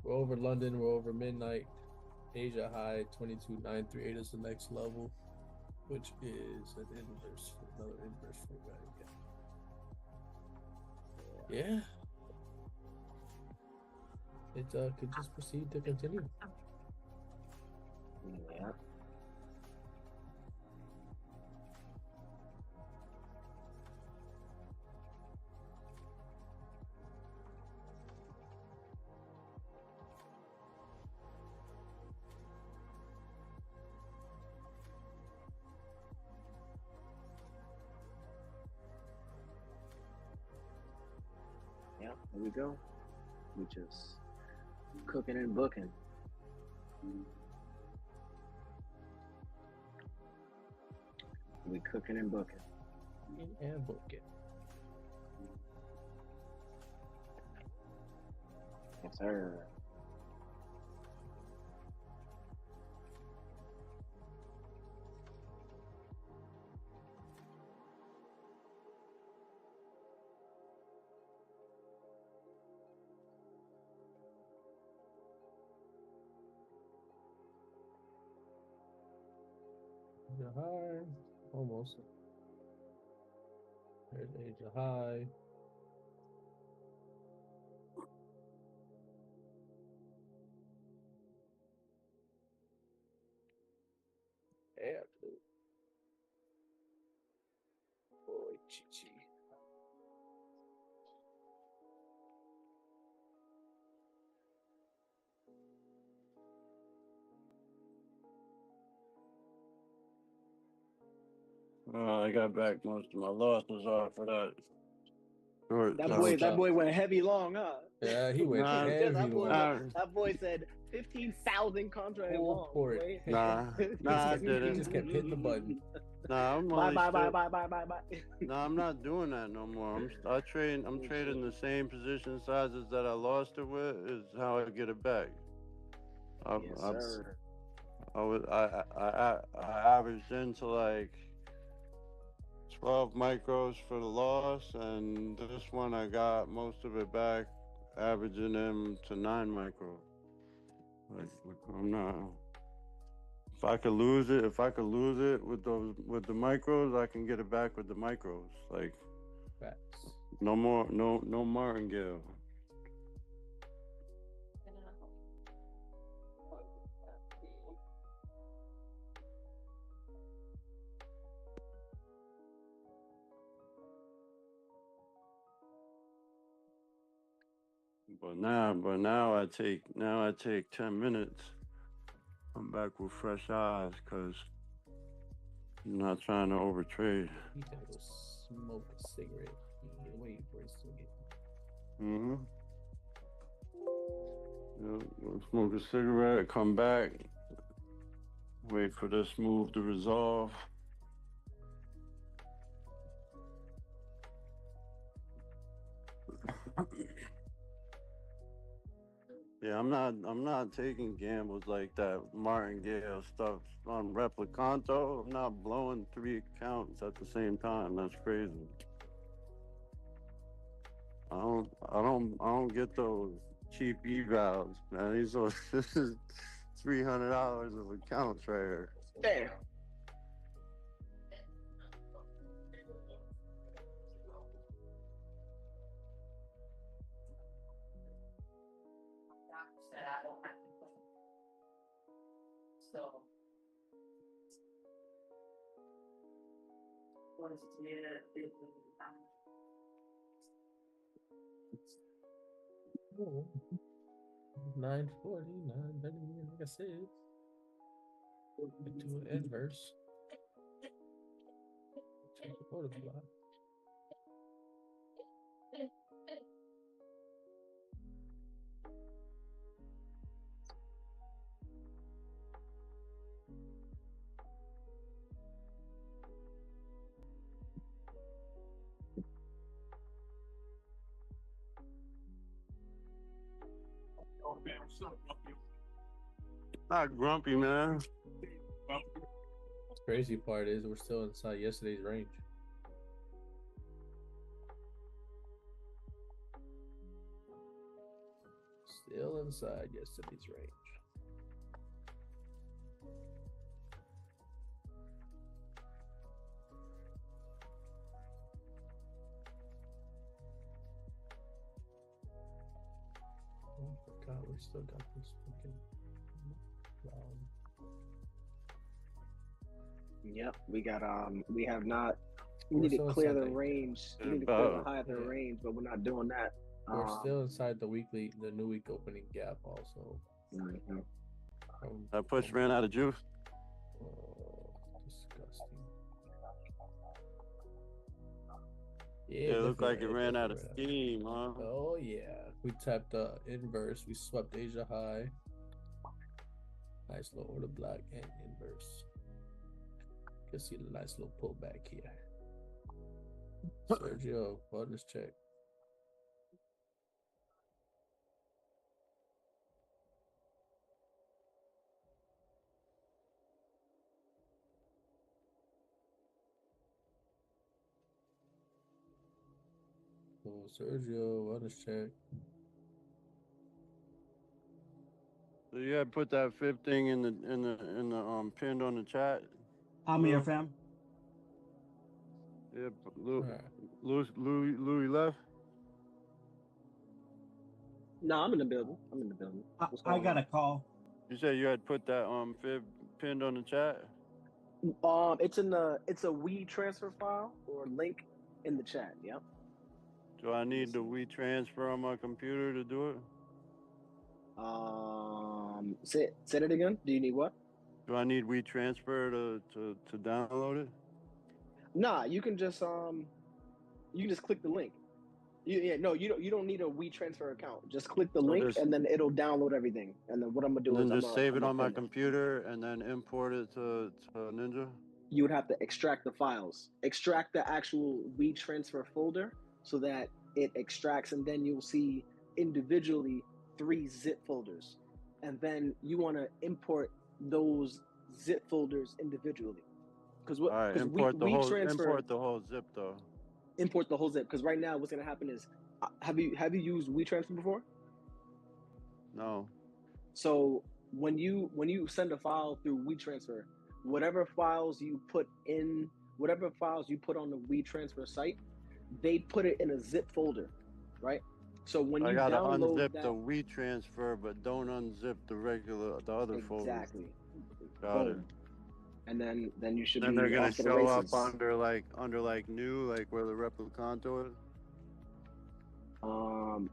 We're over London. We're over midnight. Asia high 22,938 is the next level, which is another inverse fair value gap. Yeah. It could just proceed to continue. Yeah. Yeah, there we go. We just Cooking and booking. We cooking and booking. And book it. Yes, sir. Asia high. Almost. There's Asia high. Yeah, dude. Boy, Chichi. I got back most of my losses off of that short That time. boy went heavy long, huh? Yeah, he went Nah, heavy that, boy, long. that boy said 15,000 contract Full long. port. Boy. Nah, I He didn't. just kept hitting the button. Nah, I'm Bye, only bye, bye, still. bye, bye, bye, bye. Nah, I'm not doing that no more. I'm trading the same position sizes that I lost it with. Is how I get it back. Yes, sir. I averaged into like 12 micros for the loss, and this one I got most of it back, averaging them to 9 micros. Like I'm not. If I could lose it with the micros, I can get it back with the micros. Like Facts. no martingale. But now I take 10 minutes. I'm back with fresh eyes because I'm not trying to overtrade. He's gonna go smoke a cigarette. He's waiting for his to get. Mm-hmm. Go smoke a cigarette, come back, wait for this move to resolve. Yeah, I'm not taking gambles like that martingale stuff on Replicanto. I'm not blowing 3 accounts at the same time. That's crazy. I don't get those cheap evals, man. This is $300 of accounts right here. Damn. Oh, 940, 930, like I said. To an inverse. Check the order block. Oh, man, I'm so grumpy. Not grumpy, man. Crazy part is we're still inside yesterday's range. Still inside yesterday's range. Oh, God, we still got this fucking. Yep, we have not. We We're need to still clear the inside the- range. We need to clear the high of the Yeah. range, but we're not doing that. We're still inside the new week opening gap also. Mhm. That push ran out of juice. Oh, disgusting. Yeah, It looked like it definitely ran out of definitely steam, huh? Oh yeah, we tapped inverse. We swept Asia high. Nice little order block and inverse. Can see the nice little pullback here. Sergio, bonus check. Oh, Sergio, bonus check. So you had put that fifth thing in the pinned on the chat. I'm here, fam. Yeah, Alright. Louis left. No, I'm in the building. What's I going got on? a call. You said you had put that fib pinned on the chat. It's a we transfer file or link in the chat. Yep. Do I need the WeTransfer on my computer to do it? Say that again. Do you need what? Do I need WeTransfer to download it? Nah, you can just click the link. You don't need a WeTransfer account. Just click the So link just and then it'll download everything. And then what I'm gonna do and is then just save it I'm on my pin it. computer and then import it to Ninja. You would have to extract the files, extract the actual WeTransfer folder so that it extracts, and then you'll see individually 3 zip folders, and then you want to import those zip folders individually. Because All right, import the whole zip though. Import the whole zip, because right now what's gonna happen is, have you used WeTransfer before? No. So when you send a file through WeTransfer, whatever files you put on the WeTransfer site, they put it in a zip folder, right? So when you gotta download unzip that, the WeTransfer, but don't unzip the other folder. exactly, Got it. boom, and then you should Then be they're gonna off to the show up races. under new, like where the replicanto is.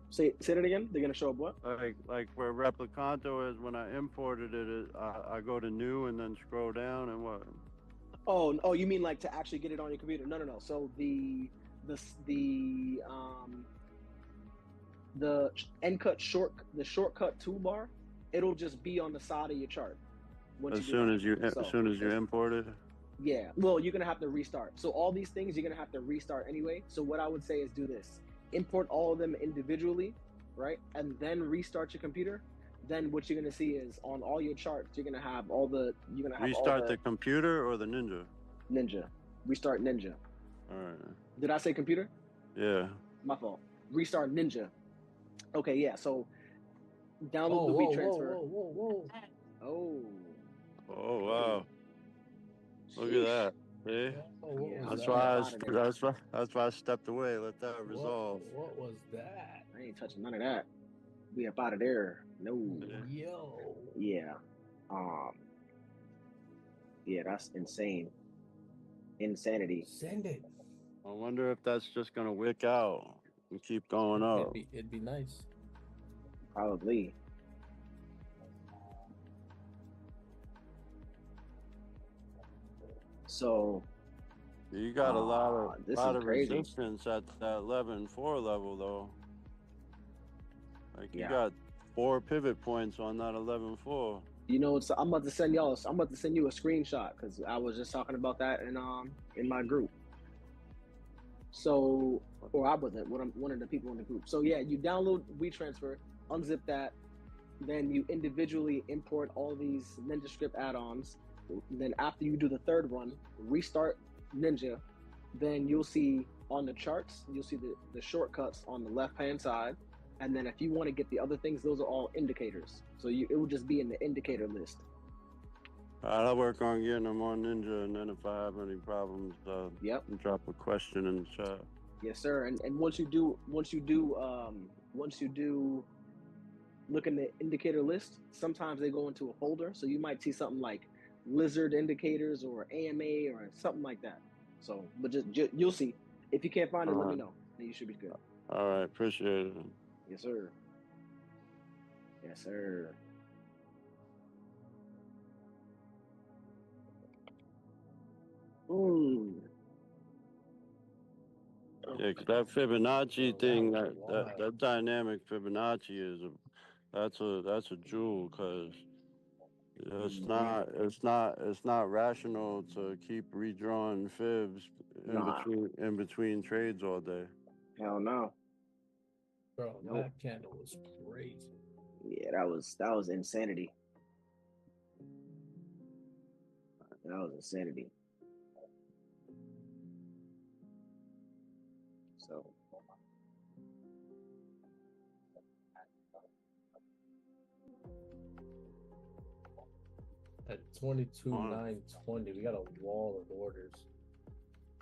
Say that again. They're gonna show up what? Like where replicanto is. When I imported it, I go to new and then scroll down and what? Oh, you mean like to actually get it on your computer? No. So the shortcut toolbar, it'll just be on the side of your chart. As soon as you import it. Yeah. Well, you're gonna have to restart. So all these things you're gonna have to restart anyway. So what I would say is do this: import all of them individually, right, and then restart your computer. Then what you're gonna see is on all your charts, you're gonna have Restart the computer or the Ninja. Restart Ninja. All right. Did I say computer? Yeah. My fault. Restart Ninja. Okay, yeah. So download the WeTransfer. Whoa. Oh. Oh wow. Look at that. See? Yeah, That's why I stepped away. Let that resolve. What was that? I ain't touching none of that. We up out of there. No. Yo. Yeah. Yeah, that's insane. Insanity. Send it. I wonder if that's just gonna wick out and keep going up. It'd be nice. Probably. So You got a lot of crazy. resistance at that 11.4 level though. Like you Yeah. got 4 pivot points on that 11.4. You know, I'm about to send you a screenshot because I was just talking about that in my group. So, or I wasn't one of the people in the group. So yeah, you download WeTransfer, unzip that, then you individually import all these NinjaScript add-ons. Then after you do the third one, restart Ninja. Then you'll see on the charts, you'll see the shortcuts on the left-hand side. And then if you want to get the other things, those are all indicators. So it will just be in the indicator list. I'll work on getting them on Ninja, and then if I have any problems, drop a question in the chat. Yes, sir. And once you do look in the indicator list, sometimes they go into a folder. So you might see something like lizard indicators or AMA or something like that. So, but just you'll see. If you can't find it, let me know. Then you should be good. All right, appreciate it. Yes, sir. Yes, sir. Yeah, 'cause that Fibonacci Oh, thing, that was wild. that dynamic Fibonacci is that's a jewel, because it's not rational to keep redrawing fibs Nah, in between trades all day. hell no. Bro, Nope. that candle was crazy. Yeah, that was insanity. That was insanity. So At 22,920, we got a wall of orders.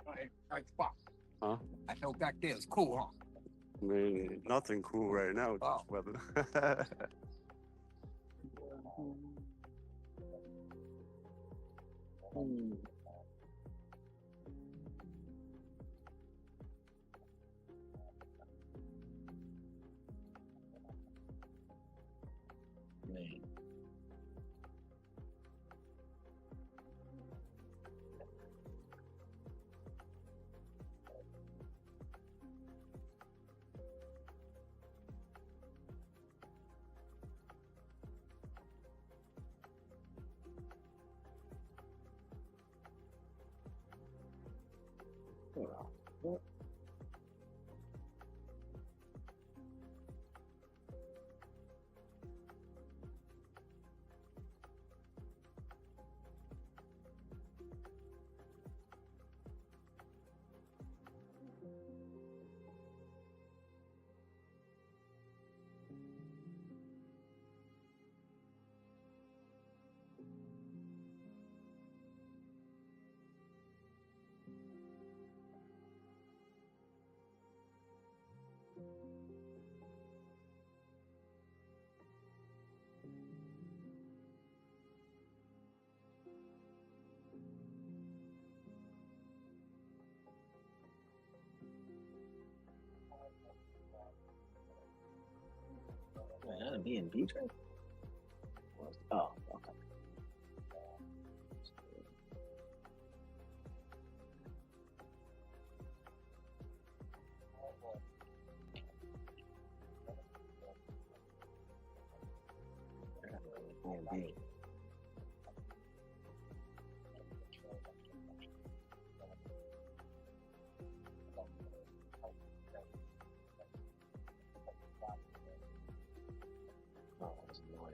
Hey, fuck. Huh? I know back there is cool, huh? I mean, nothing cool right now with Oh. this weather. man. What? Man, that'd be in B trade. Oh, okay. B. Oh, that's annoying.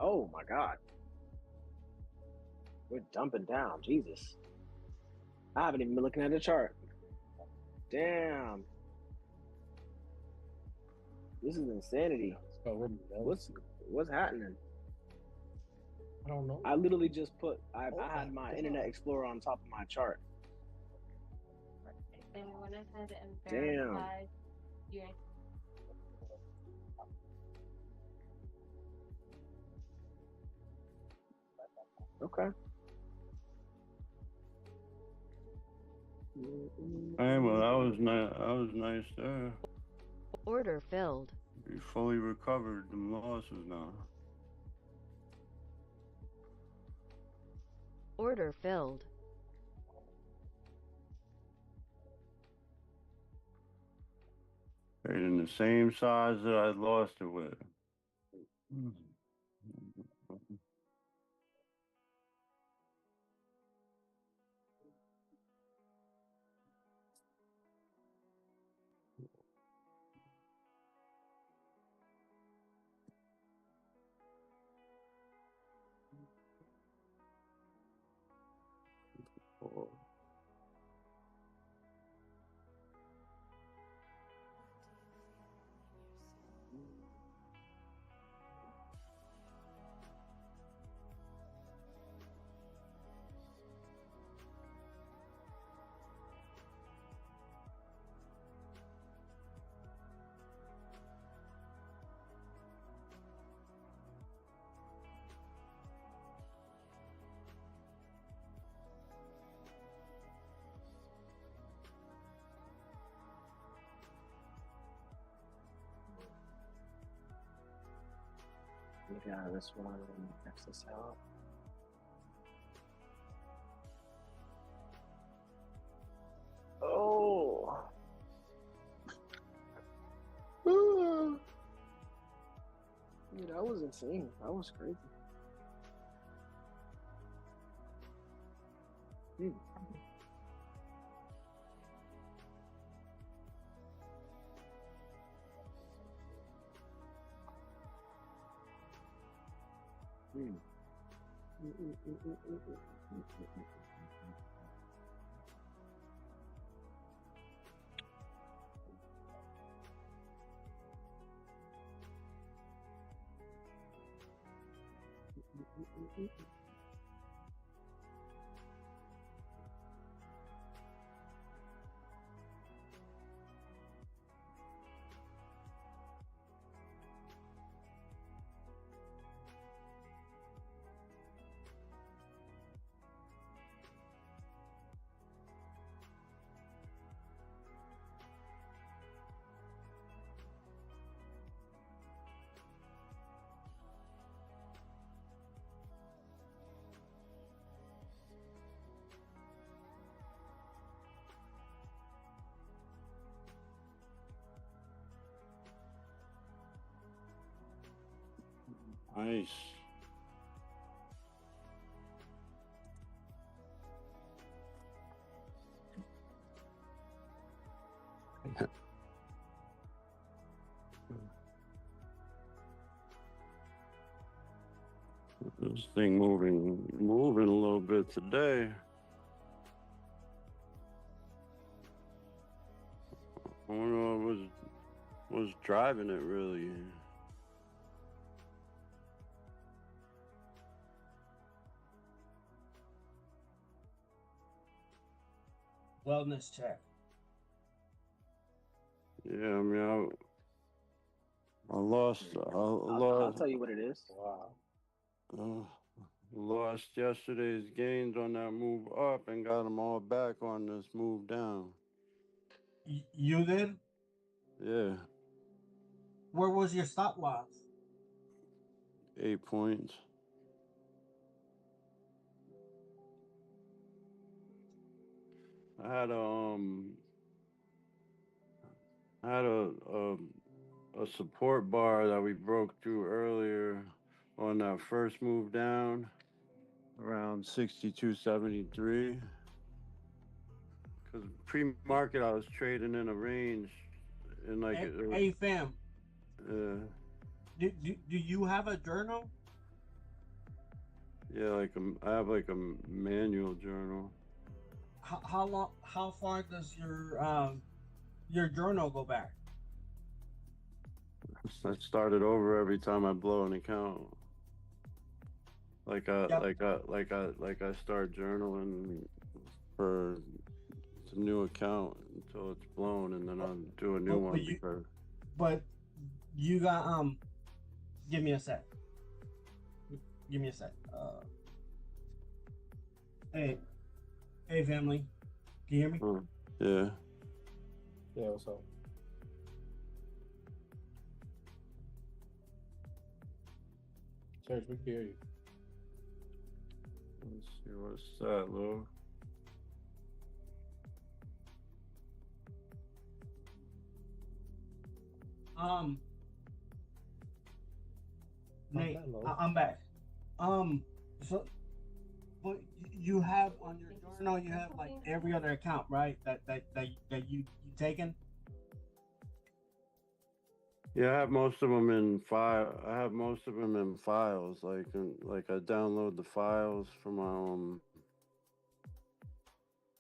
Oh my God. We're dumping down. Jesus. I haven't even been looking at the chart. Damn. This is insanity. Oh, we're What's happening? I don't know. I literally just put I had my my God. Internet Explorer on top of my chart. Then we went ahead and Damn. verified your Okay. Hey, well, that was nice. That was nice there. Order filled. You fully recovered the losses now. Order filled. Trading the same size that I lost it with. Let me get out of this one and X this out. Oh. Yeah, that was insane. That was crazy. Nice. This thing moving a little bit today. I wonder what was driving it really. Wellness check. Yeah, I mean, I lost. I'll tell you what it is. Wow. Lost yesterday's gains on that move up and got them all back on this move down. You did? Yeah, Where was your stop loss? 8 points. I had a support bar that we broke through earlier on that first move down around 62.73. Because pre-market I was trading in a range in Hey fam, uh, do you have a journal? Yeah, I have like a manual journal. How far does your journal go back? I start it over every time I blow an account. Yep. I start journaling for it's a new account until it's blown, and then I'll do a new But, one but you because but you got give me a sec. Give me a sec. Hey, hey family. Can you hear me? yeah. Yeah, what's up? Church, we can hear you. Let's see what's that, Lou. Nate, that low. I'm back. So but you have on your journal, you have like every other account, right? That you taken. Yeah, I have most of them in file. I have most of them in files. Like I download the files from my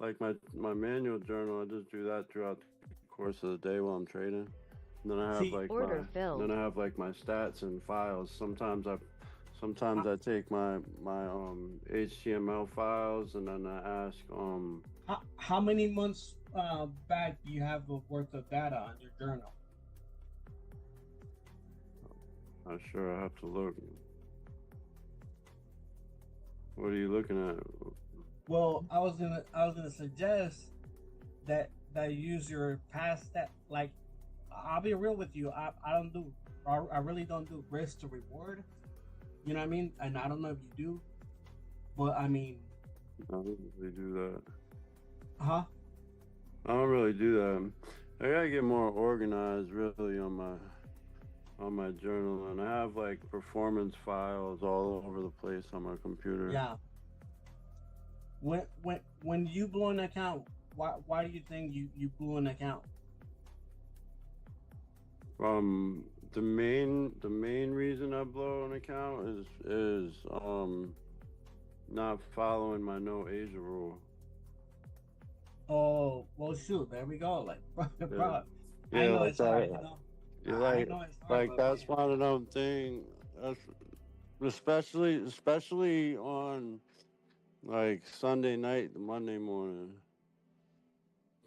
like my manual journal. I just do that throughout the course of the day while I'm trading. And then I have See, like Order filled. then I have like my stats and files. Sometimes I take my HTML files and then I ask how many months back do you have worth of data on your journal? not sure, I have to look. What are you looking at? Well, I was gonna suggest that you use your past stat. Like, I'll be real with you. I really don't do risk to reward. You know what I mean? And I don't know if you do, but I mean, I don't really do that. huh? I don't really do that. I gotta get more organized really on my journal, and I have like performance files all over the place on my computer. Yeah. When you blow an account, why do you think you blew an account? The main reason I blow an account is not following my no Asia rule. Oh, well, shoot, there we go. Like, bro, Yeah, I know like it's hard, that. you know. You I know it's hard, like but that's man, one of them things. Especially on like Sunday night, Monday morning.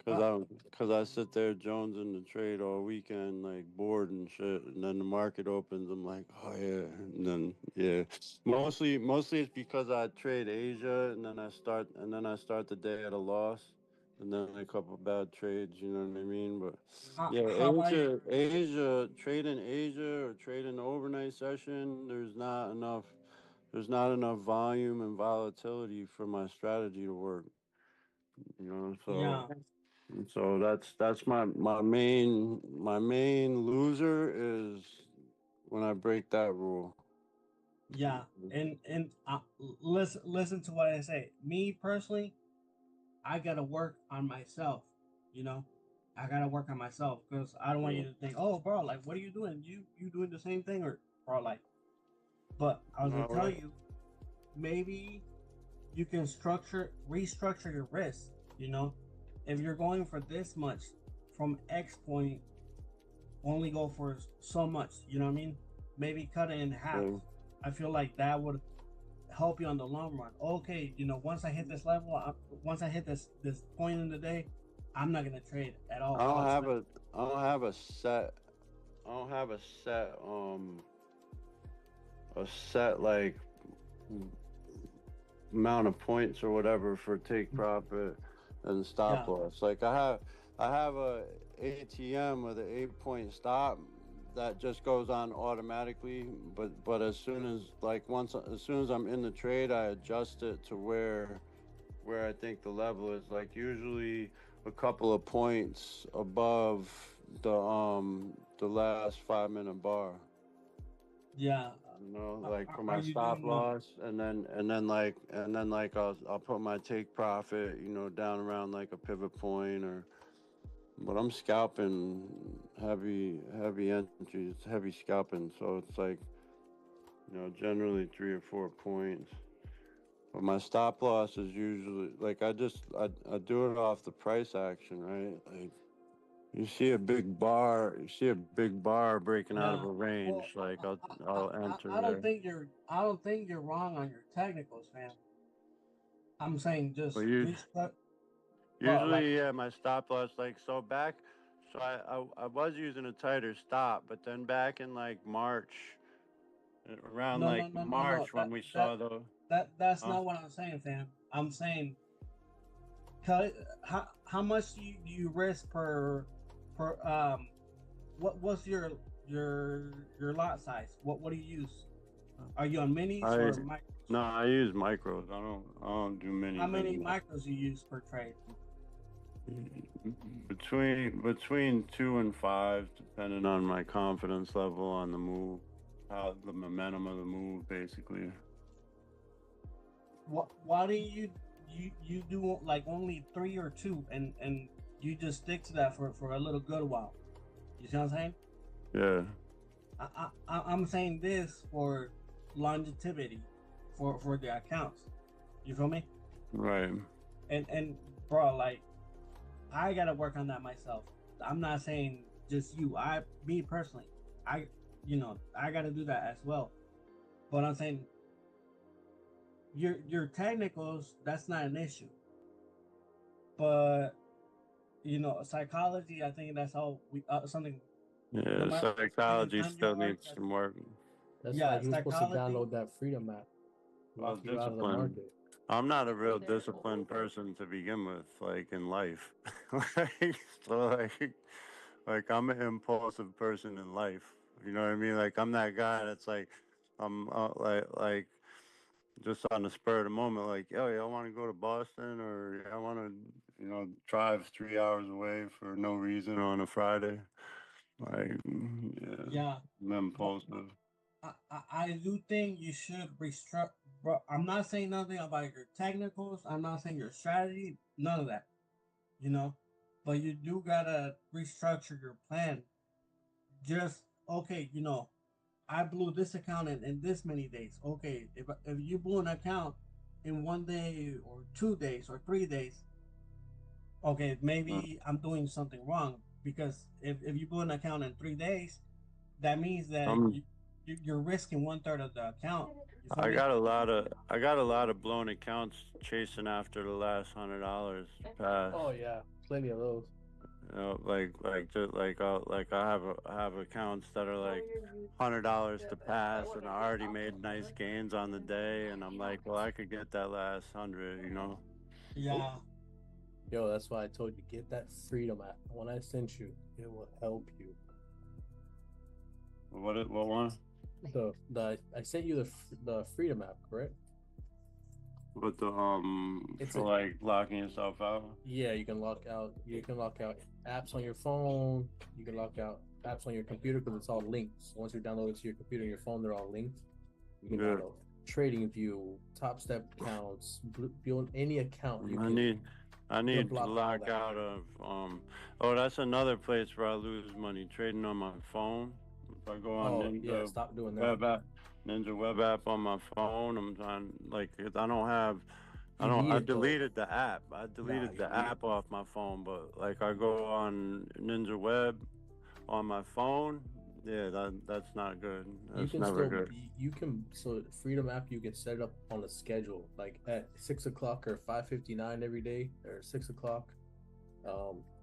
uh, Cause I sit there Jones in the trade all weekend, like bored and shit, and then the market opens. I'm like, oh yeah, and then yeah. Mostly it's because I trade Asia, and then I start the day at a loss, and then a couple bad trades. You know what I mean? But yeah, how about you? trading Asia or trading the overnight session. There's not enough volume and volatility for my strategy to work. You know, Yeah, so that's my main loser is when I break that rule. yeah, and listen to what I say. Me personally, I gotta work on myself. You know, I gotta work on myself because I don't want you to think, oh, bro, like, what are you doing? You doing the same thing, or bro, like. But I was gonna No, tell you, maybe you can restructure your risk. You know, if you're going for this much from X point, only go for so much. You know what I mean? Maybe cut it in half. yeah. I feel like that would help you on the long run. Okay, you know, once I hit this level, once I hit this point in the day, I'm not gonna trade at all. I don't I'll have spend. a I don't have a set I don't have a set like amount of points or whatever for take profit and stop Yeah, loss. Like I have a ATM with an 8-point stop that just goes on automatically. But as soon as I'm in the trade, I adjust it to where I think the level is. Like usually a couple of points above the last 5-minute bar. yeah. You know, like for Are my you stop doing loss, and then I'll put my take profit, you know, down around like a pivot point or. But I'm scalping heavy entries, heavy scalping, so it's like, you know, generally 3 or 4 points. But my stop loss is usually like I do it off the price action, right? Like you see a big bar, breaking out of Yeah. a range, Well, like I'll enter I don't there. think you're wrong on your technicals, man. I'm saying But just you restart. Well, like usually, yeah, my stop loss, like so I was using a tighter stop, but then back in like March, around like no. March when we saw the, That's huh? not what I'm saying, fam. I'm saying how much do you risk per what's your lot size? What do you use? Are you on minis I or micros? No, I use micros. I don't do How minis many anymore. micros you use per trade? Between 2 and 5, depending on my confidence level on the move, how the momentum of the move, basically. Why do you do like only 3 or 2 and you just stick to that for a little good while? You see what I'm saying? Yeah. I'm saying this for longevity for the accounts. You feel me? Right. And bro, like I gotta work on that myself. I'm not saying just you. Me personally, I I gotta do that as well. But I'm saying your technicals, that's not an issue. But psychology, I think that's all we something. No Yeah, matter what stage of psychology time you still are, needs some work. That's yeah, like he was supposed to psychology. download that freedom app, Well, lock you out of the discipline. market. I'm not a real There. disciplined person to begin with, like in life. Like, so like I'm an impulsive person in life. You know what I mean? Like I'm that guy that's like, I'm like just on the spur of the moment, like, yo, y'all want to go to Boston, or I want to, drive 3 hours away for no reason on a Friday. Like, yeah, Yeah, I'm but impulsive. I do think you should restructure. Bro, I'm not saying nothing about your technicals. I'm not saying your strategy. None of that. You know, but you do gotta restructure your plan. Just okay. I blew this account in this many days. Okay, if you blew an account in 1 day or 2 days or 3 days, okay, Mm. maybe I'm doing something wrong because if you blew an account in 3 days, that means that I'm you're risking 1/3 of the account. You feel I me? got a lot of I got a lot of blown accounts chasing after the last $100 pass. Oh yeah, plenty of those. Like I have accounts that are like $100 to pass, and I already made nice gains on the day, and I'm like, well, I could get that last 100. Yeah, Yo, that's why I told you get that freedom app. When I sent you, it will help you. What one? The I sent you the freedom app, correct? With the It's for a like locking yourself out. Yeah, you can lock out. You can lock out apps on your phone. You can lock out apps on your computer because it's all linked. So once you download it to your computer and your phone, they're all linked. You can Yeah. download Trading View, Top Step accounts, build any account. You I can need I need to block all lock that. out of oh, that's another place where I lose money, trading on my phone. If I go on Oh yeah, stop doing that. Web app Ninja web app on my phone, I'm trying like I don't have You need I it though. deleted the app. I deleted you the need app off my phone, but like I go on Ninja Web on my phone, yeah, that's not good. You That's can never still good. you can so Freedom app you can set it up on a schedule like at 6 o'clock or 5:59 every day or 6 o'clock.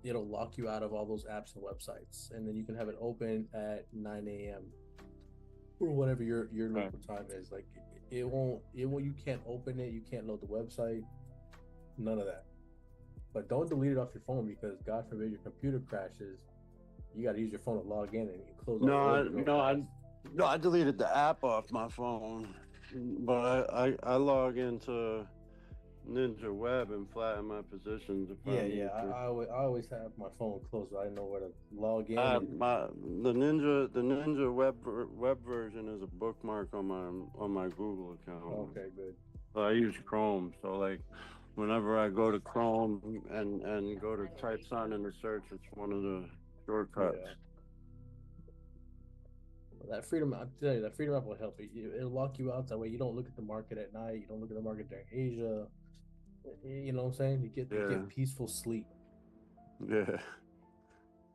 It'll lock you out of all those apps and websites, and then you can have it open at 9 a.m. or whatever your Right. local time is. Like it won't you can't open it, you can't load the website, none of that. But don't delete it off your phone because God forbid your computer crashes. You got to use your phone to log in and you close all your windows real fast. No, I deleted the app off my phone, but I log into Ninja Web and flatten my positions if I need to. I always have my phone closed. I know where to log in. The Ninja web version is a bookmark on my Google account. Okay, good. So I use Chrome. So like whenever I go to Chrome and go to type sign in the search, it's one of the shortcuts. Yeah. That freedom, I'm telling you, that freedom app will help you. It'll lock you out. That way, you don't look at the market at night. You don't look at the market during Asia. You know what I'm saying? You Yeah. get peaceful sleep. Yeah.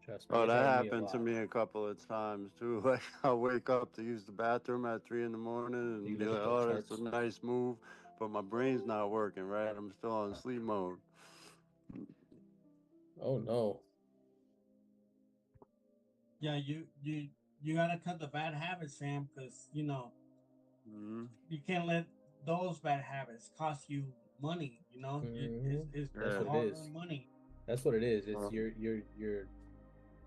Trust me. Oh, It that helped me a happened to lot. me a couple of times too. Like I'll wake up to use the bathroom at 3 in the morning and You be look like, at the "Oh, that's a charts. nice move," but my brain's not working right. I'm still on sleep mode. Oh no. Yeah, you gotta cut the bad habits, Sam, because Mm-hmm. you can't let those bad habits cost you money. It's That's what it hard is. earned money. That's what it is. It's Uh-huh.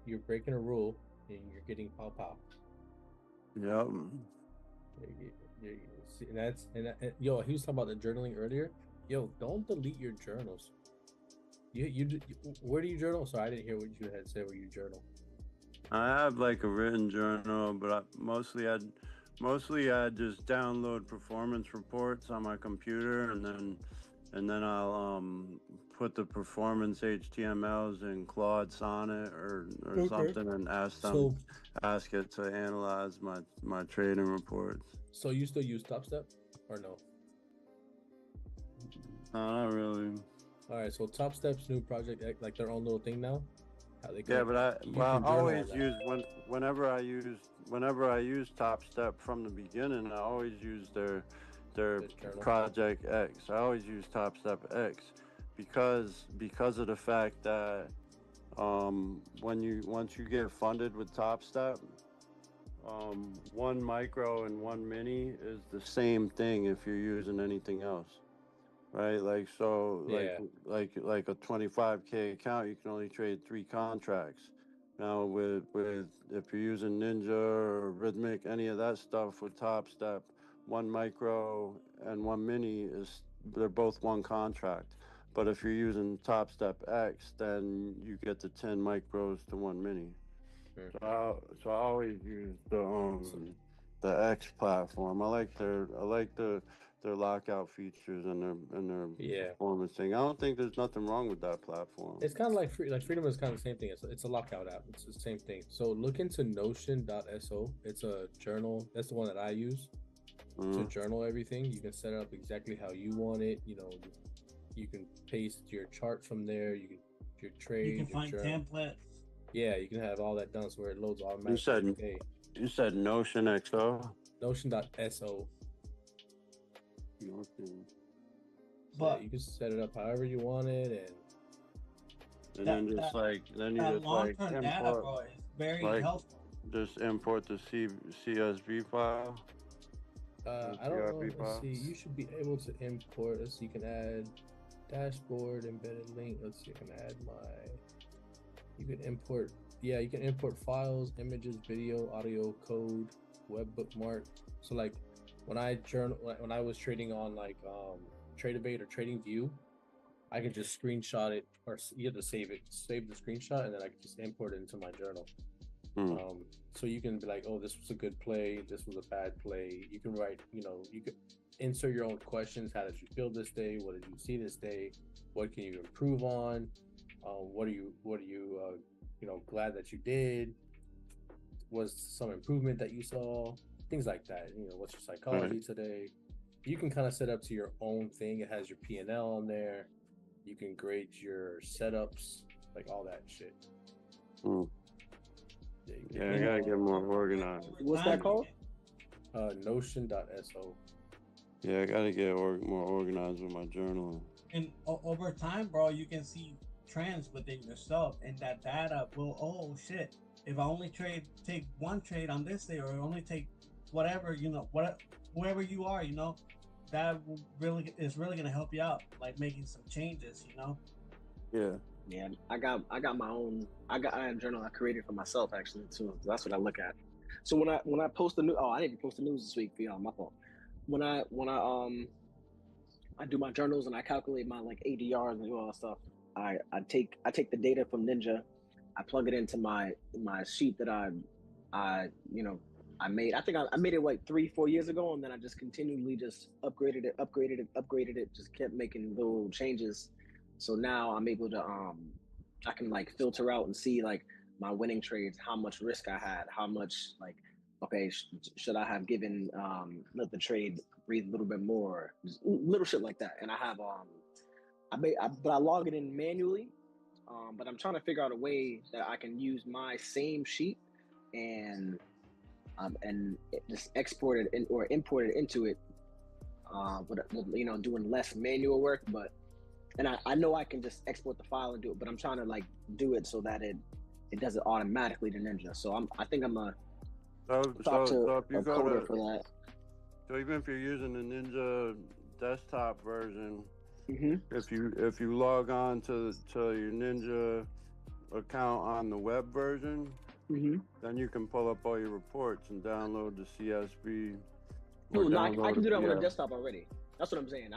you're breaking a rule and you're getting pow pow. Yep. See, yo, he was talking about the journaling earlier. Yo, don't delete your journals. Where do you journal? Sorry, I didn't hear what you had said where you journal. I have like a written journal, but mostly I just download performance reports on my computer, and then I'll put the performance HTMLs in Claude Sonnet or Okay. something, and ask it to analyze my trading reports. So you still use TopStep or no? Not really. All right, so TopStep's new project, like their own little thing now. How they Yeah, but I always on that. use whenever I use TopStep from the beginning, I always use their journal. Project X. I always use TopStep X because of the fact that once you get funded with TopStep, 1 micro and 1 mini is the same thing if you're using anything else. Right, like so, Yeah. like a 25K account, you can only trade 3 contracts. Now, with if you're using Ninja or Rhythmic, any of that stuff with TopStep, 1 micro and 1 mini they're both 1 contract. But if you're using TopStep X, then you get the 10 micros to 1 mini. Sure. So I always use the X platform. I like their lockout features and their performance thing. I don't think there's nothing wrong with that platform. It's kind of like Freedom is kind of the same thing. It's a lockout app. It's the same thing. So look into Notion.so. It's a journal. That's the one that I use to journal everything. You can set it up exactly how you want it. You can paste your chart from there. You can your trade. You can find templates. Yeah, you can have all that done so where it loads automatically. You said Notion XO? Notion.so. Notion. But you can set it up however you want it, then you just long-term data, bro, is very helpful. Just import the CSV file. I don't know. Let's see. You should be able to import. Let's see. You can add dashboard, embedded link. Let's see. I can add you can import. Yeah, you can import files, images, video, audio, code, web bookmark. So like when I was trading on like TradeAbate or TradingView, I can just screenshot it, or you have to save the screenshot, and then I can just import it into my journal. So you can be like, oh, this was a good play, this was a bad play. You can write, you can insert your own questions. How did you feel this day? What did you see this day? What can you improve on? What are you glad that you did? Was some improvement that you saw? Things like that. What's your psychology today? You can kind of set up to your own thing. It has your P&L on there. You can grade your setups, like all that shit. Yeah, I gotta get more organized. What's that called? Notion.so. Yeah, I gotta get more organized with my journaling. And over time, bro, you can see trends within yourself, and that data will, oh shit, if I only take 1 trade on this day, or only take whatever, whoever you are, that is really gonna help you out, like making some changes, Yeah, I got my own. I have a journal I created for myself actually too. That's what I look at. So when I post the news, I didn't even post the news this week for y'all. My fault. When I do my journals and I calculate my like ADRs and do all that stuff, I take the data from Ninja, I plug it into my sheet that I made. I think I made it like 3-4 years ago, and then I just continually just upgraded it, just kept making little changes. So now I'm able to I can like filter out and see like my winning trades, how much risk I had, how much like okay, should I have given let the trade breathe a little bit more, just little shit like that. And I have but I log it in manually. But I'm trying to figure out a way that I can use my same sheet and just export it or import it into it, with doing less manual work. But I know I can just export the file and do it, but I'm trying to like do it so that it does it automatically to Ninja. So I think I'm gonna talk to So if you a go coder to, for that. so even if you're using the Ninja desktop version, Mm-hmm. if you log on to your Ninja account on the web version, Mm-hmm. then you can pull up all your reports and download the CSV. No, I download can do that on the yeah. desktop already. That's what I'm saying.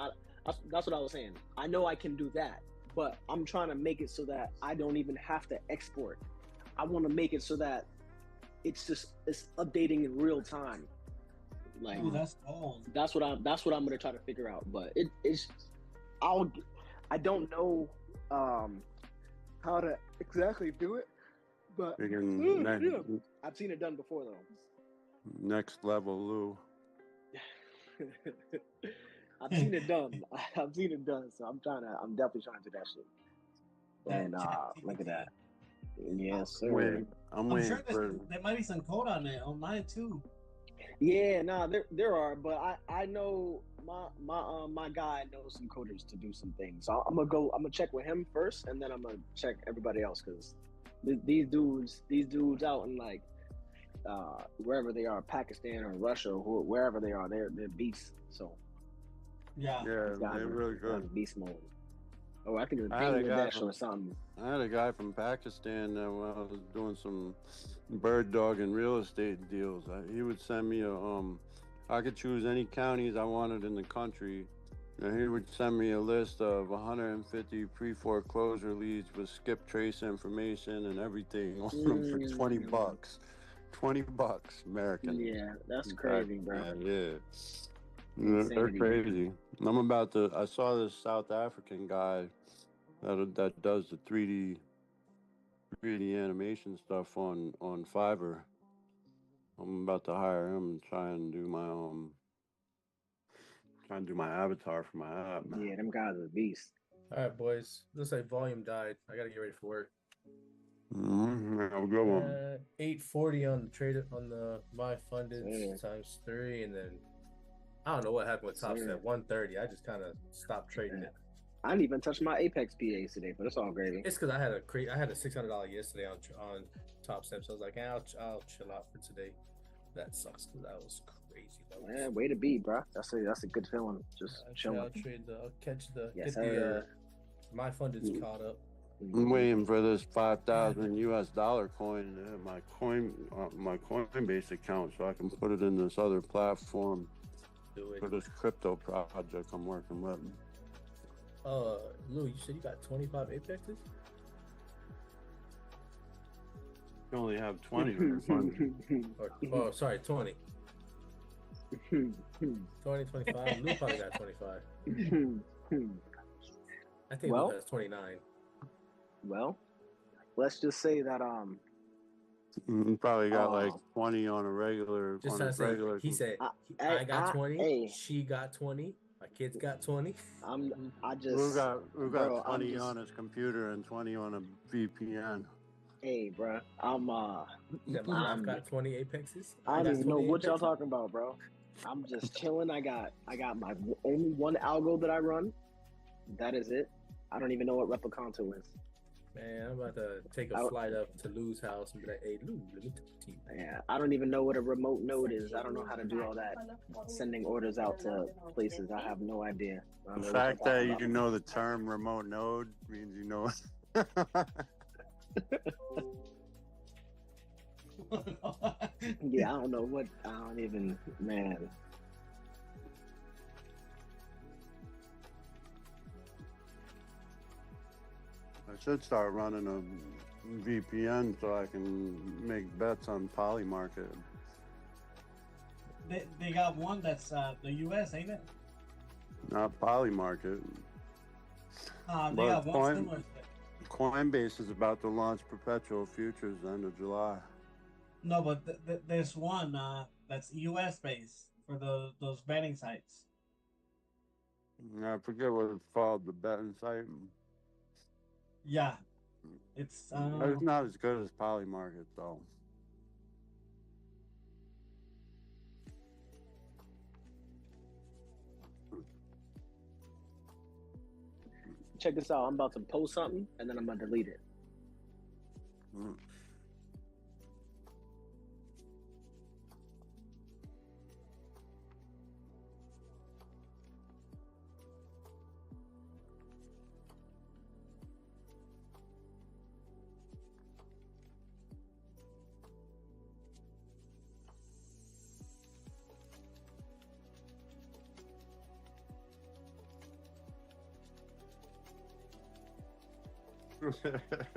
That's what I was saying. I know I can do that, but I'm trying to make it so that I don't even have to export. I want to make it so that it's updating in real time. Like, Ooh, that's old. that's what I'm gonna try to figure out. But I don't know how to exactly do it, but I've seen it done before though. Next level, Lou. I've seen it done. I've seen it done. So I'm definitely trying to do that shit. And look at that. Yes, sir. I'm I'm waiting sure for. there might be some code on it online too. Yeah, nah, there are, but I know my guy knows some coders to do some things. So I'm gonna check with him first, and then I'm gonna check everybody else, because these dudes out in like wherever they are, Pakistan or Russia or wherever they are, they're beasts. So Yeah. Yeah, they're really good. beast mode. Oh, I think it was I had a guy Bangladesh or something. I had a guy from Pakistan that when I was doing some bird dog and real estate deals, he would send me I could choose any counties I wanted in the country. And he would send me a list of 150 pre-foreclosure leads with skip trace information and everything on them for $20. $20 American. Yeah, that's crazy, bro. Yeah. Insanity. They're crazy. I saw this South African guy that does the 3D animation stuff on Fiverr. I'm about to hire him and try and do my avatar for my app, man. Yeah, them guys are beasts. All right, boys. Looks like volume died. I gotta get ready for work. Have a good one. 840 on the trade on the my funded Yeah. times 3, and then I don't know what happened with Top Yeah. Step 130. I just kind of stopped trading it. I didn't even touch my Apex PAs today, but it's all gravy. It's because I had a $600 yesterday on Top Step, so I was like, I'll chill out for today. That sucks because that was crazy. Yeah, way to be, bro. That's a good feeling. Just chilling. I'll catch the Yes, get the sir. my funded's caught up. I'm waiting for this 5,000 US dollar coin in my Coinbase account so I can put it in this other platform Do it. for this crypto project I'm working with. Lou, you said you got 25 Apexes? You only have 20 in your fund. Oh, sorry, 20. 20, 25. Lou probably got 25. I think Well- Lou has 29. Well, let's just say that You probably got like 20 on a regular. Just on trying a to say, regular. he said, I- I got 20, hey. she got 20, my kids got 20. I just Who got bro, I'm 20 just- on his computer and 20 on a VPN? Hey, bro, I'm That my wife got 20 Apexes. I don't got even know 20 what y'all Apexes. talking about, bro. I'm just chilling. I got my only one algo that I run. That is it. I don't even know what Replicanto is. Man, I'm about to take a flight up to Lou's house and be like, hey, Lou, let me talk to you. Yeah, I don't even know what a remote node is. I don't know how to do all that. Sending orders out to places. I have no idea. I don't The know what fact y'all that talking you about. know the term remote node means you know. Yeah, I don't know what. I don't even. Man. I should start running a VPN so I can make bets on Polymarket. They got one that's the US, ain't it? Not Polymarket. They But got one similar. Coinbase is about to launch perpetual futures end of July. No, but there's one that's U.S. based for those betting sites. I forget what it's called, the betting site. Yeah, it's It's not as good as Polymarket though. Check this out. I'm about to post something and then I'm gonna delete it. Mm.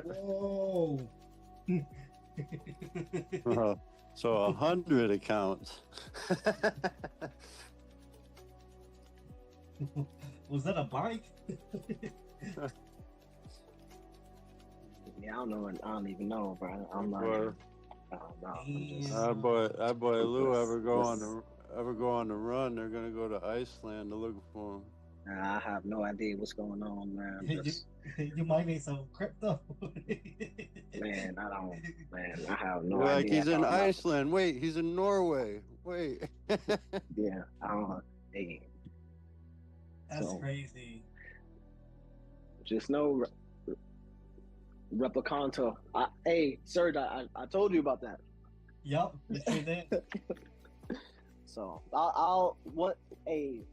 whoa. So 100 accounts. Was that a bike? Yeah, I don't know. I don't even know, bro. I'm not. Boy, I don't know. I'm just, that boy Lou This- ever go on this- the run, they're gonna go to Iceland to look for him. I have no idea what's going on, man. I'm just, You might need some crypto. man, I don't. Man, I have no You're idea. like he's in how I'm- Iceland. Wait, he's in Norway. Wait. Yeah, I don't. Hey, That's So- crazy. just know Replicanto. Hey, sir, I told you about that. Yup, you sure did. So I'll what a.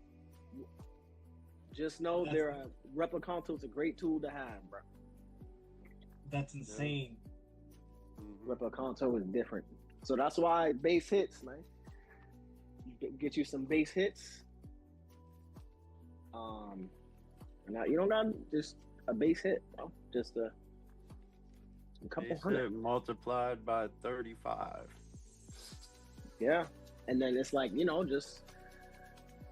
Just know Replicanto is a great tool to have, bro. That's insane. Replicanto is different, so that's why base hits, man. You get you some base hits. Now you don't got just a base hit, bro. Just a couple Base hundred. hit multiplied by 35. Yeah, and then it's like just,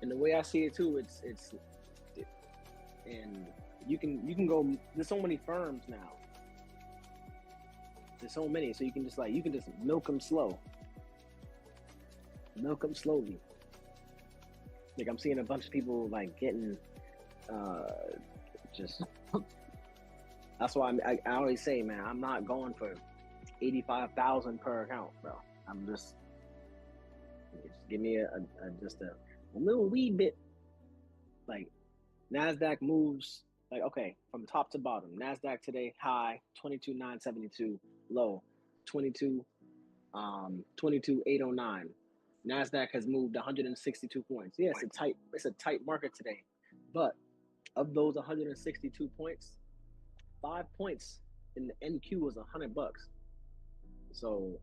and the way I see it too, it's and you can go. There's so many firms now. There's so many, so you can just milk them slow, milk them slowly. Like I'm seeing a bunch of people like getting, just. That's why I always say, man, I'm not going for 85,000 per account, bro. I'm just give me a little wee bit. Like Nasdaq moves like okay from top to bottom. Nasdaq today high 22,972, low 22,809. Nasdaq has moved 162 points. Yeah, it's a tight market today, but of those 162 points, 5 points in the NQ was $100. So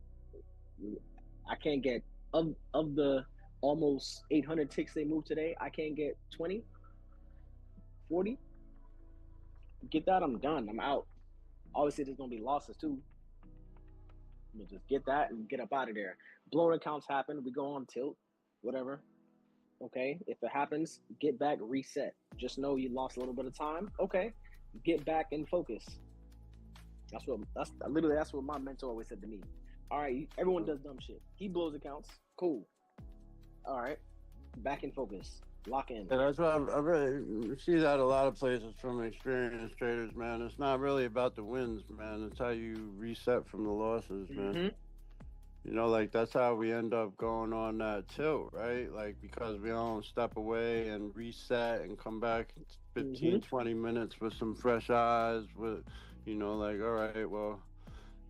I can't get of the almost 800 ticks they moved today. I can't get 20, 40. Get that, I'm done. I'm out. Obviously, there's gonna be losses too. But just get that and get up out of there. Blown accounts happen. We go on tilt, whatever. Okay, if it happens, get back, reset. Just know you lost a little bit of time. Okay, get back and focus. That's what my mentor always said to me. All right, everyone does dumb shit. He blows accounts. Cool. All right, back in focus. Lock in. Yeah, that's what I really see that a lot of places from experienced traders, man. It's not really about the wins, man. It's how you reset from the losses, man. Mhm. Like that's how we end up going on that tilt, right? Like because we don't step away and reset and come back 15, 20 minutes with some fresh eyes with, like, all right, well,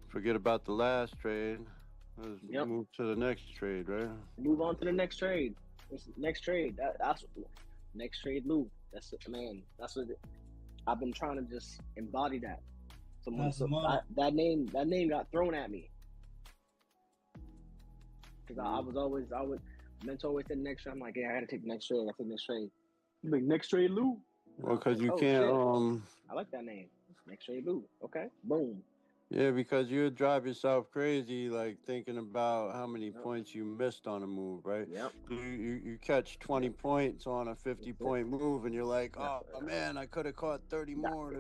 forget about the last trade. Let's move to the next trade, right? Move on to the next trade. Next trade. That's next trade, Lou. That's it, man. That's what I've been trying to just embody that. That name got thrown at me because I would mentor always said next trade. I'm like, yeah, I had to take the next trade. I take the next trade. He's like, next trade, Lou. Well, because you Oh, can't. shit. I like that name. Next trade, Lou. Okay, boom. Yeah, because you would drive yourself crazy, like thinking about how many points you missed on a move, right? Yep. You catch 20 points on a 50-point move, and you're like, oh man, I could have caught 30 more.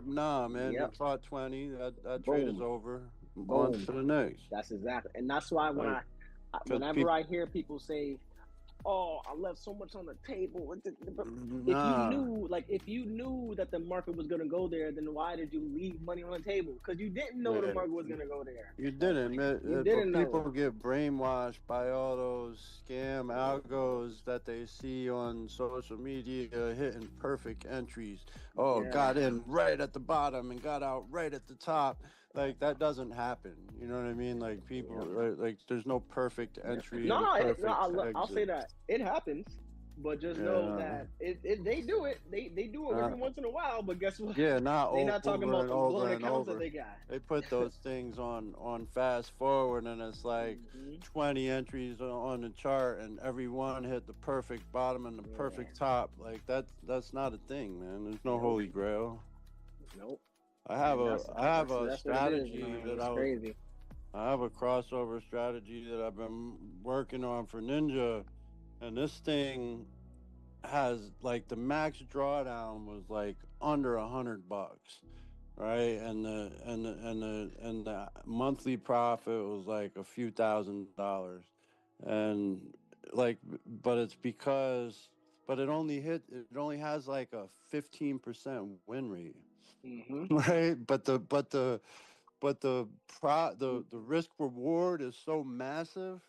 Nah, man, you caught 20. That trade is over. on Boom. to the next. That's exactly, and that's why when Like, whenever people, I hear people say, "Oh, I left so much on the table," nah, if you knew that the market was gonna go there, then why did you leave money on the table? Because you didn't know the yeah, market was gonna go there. you didn't. You But didn't people know. get brainwashed by all those scam algos that they see on social media hitting perfect entries. Oh, Yeah. got in right at the bottom and got out right at the top. Like that doesn't happen. You know what I mean? Like people, like there's no perfect entry and perfect I'll say exit. that it happens, but just know Yeah. that they do it. They do it every once in a while. But guess what? Yeah, not They're not talking over about and them blown over and accounts that over. they got. They put those things on fast forward, and it's like 20 entries on the chart, and every one hit the perfect bottom and the perfect top. Like that's not a thing, man. There's no holy grail. Nope. I have a That's what it is, strategy man. that It's crazy. I have a crossover strategy that I've been working on for Ninja, and this thing has like the max drawdown was like under $100, right? And the monthly profit was like a few $1,000s, and like, but it's because, but it only has like a 15% win rate, right? The risk reward is so massive,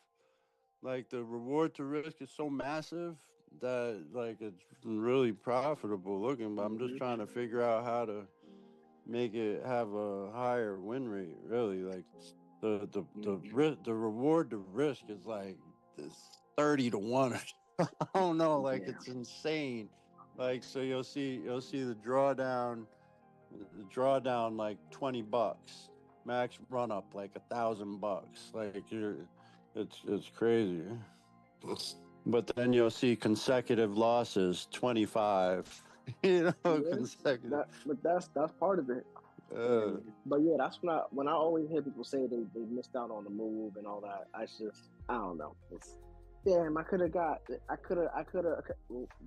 like the reward to risk is so massive that like it's really profitable looking, but I'm just trying to figure out how to make it have a higher win rate, really. Like the reward to risk is like this 30 to 1. I don't know, like it's insane. Like so you'll see the drawdown like $20, max run up like $1,000. Like it's crazy. But then you'll see consecutive losses, 25. Consecutive. But that's part of it. But yeah, that's when I always hear people say they missed out on the move and all that. I don't know. It's damn. I could have.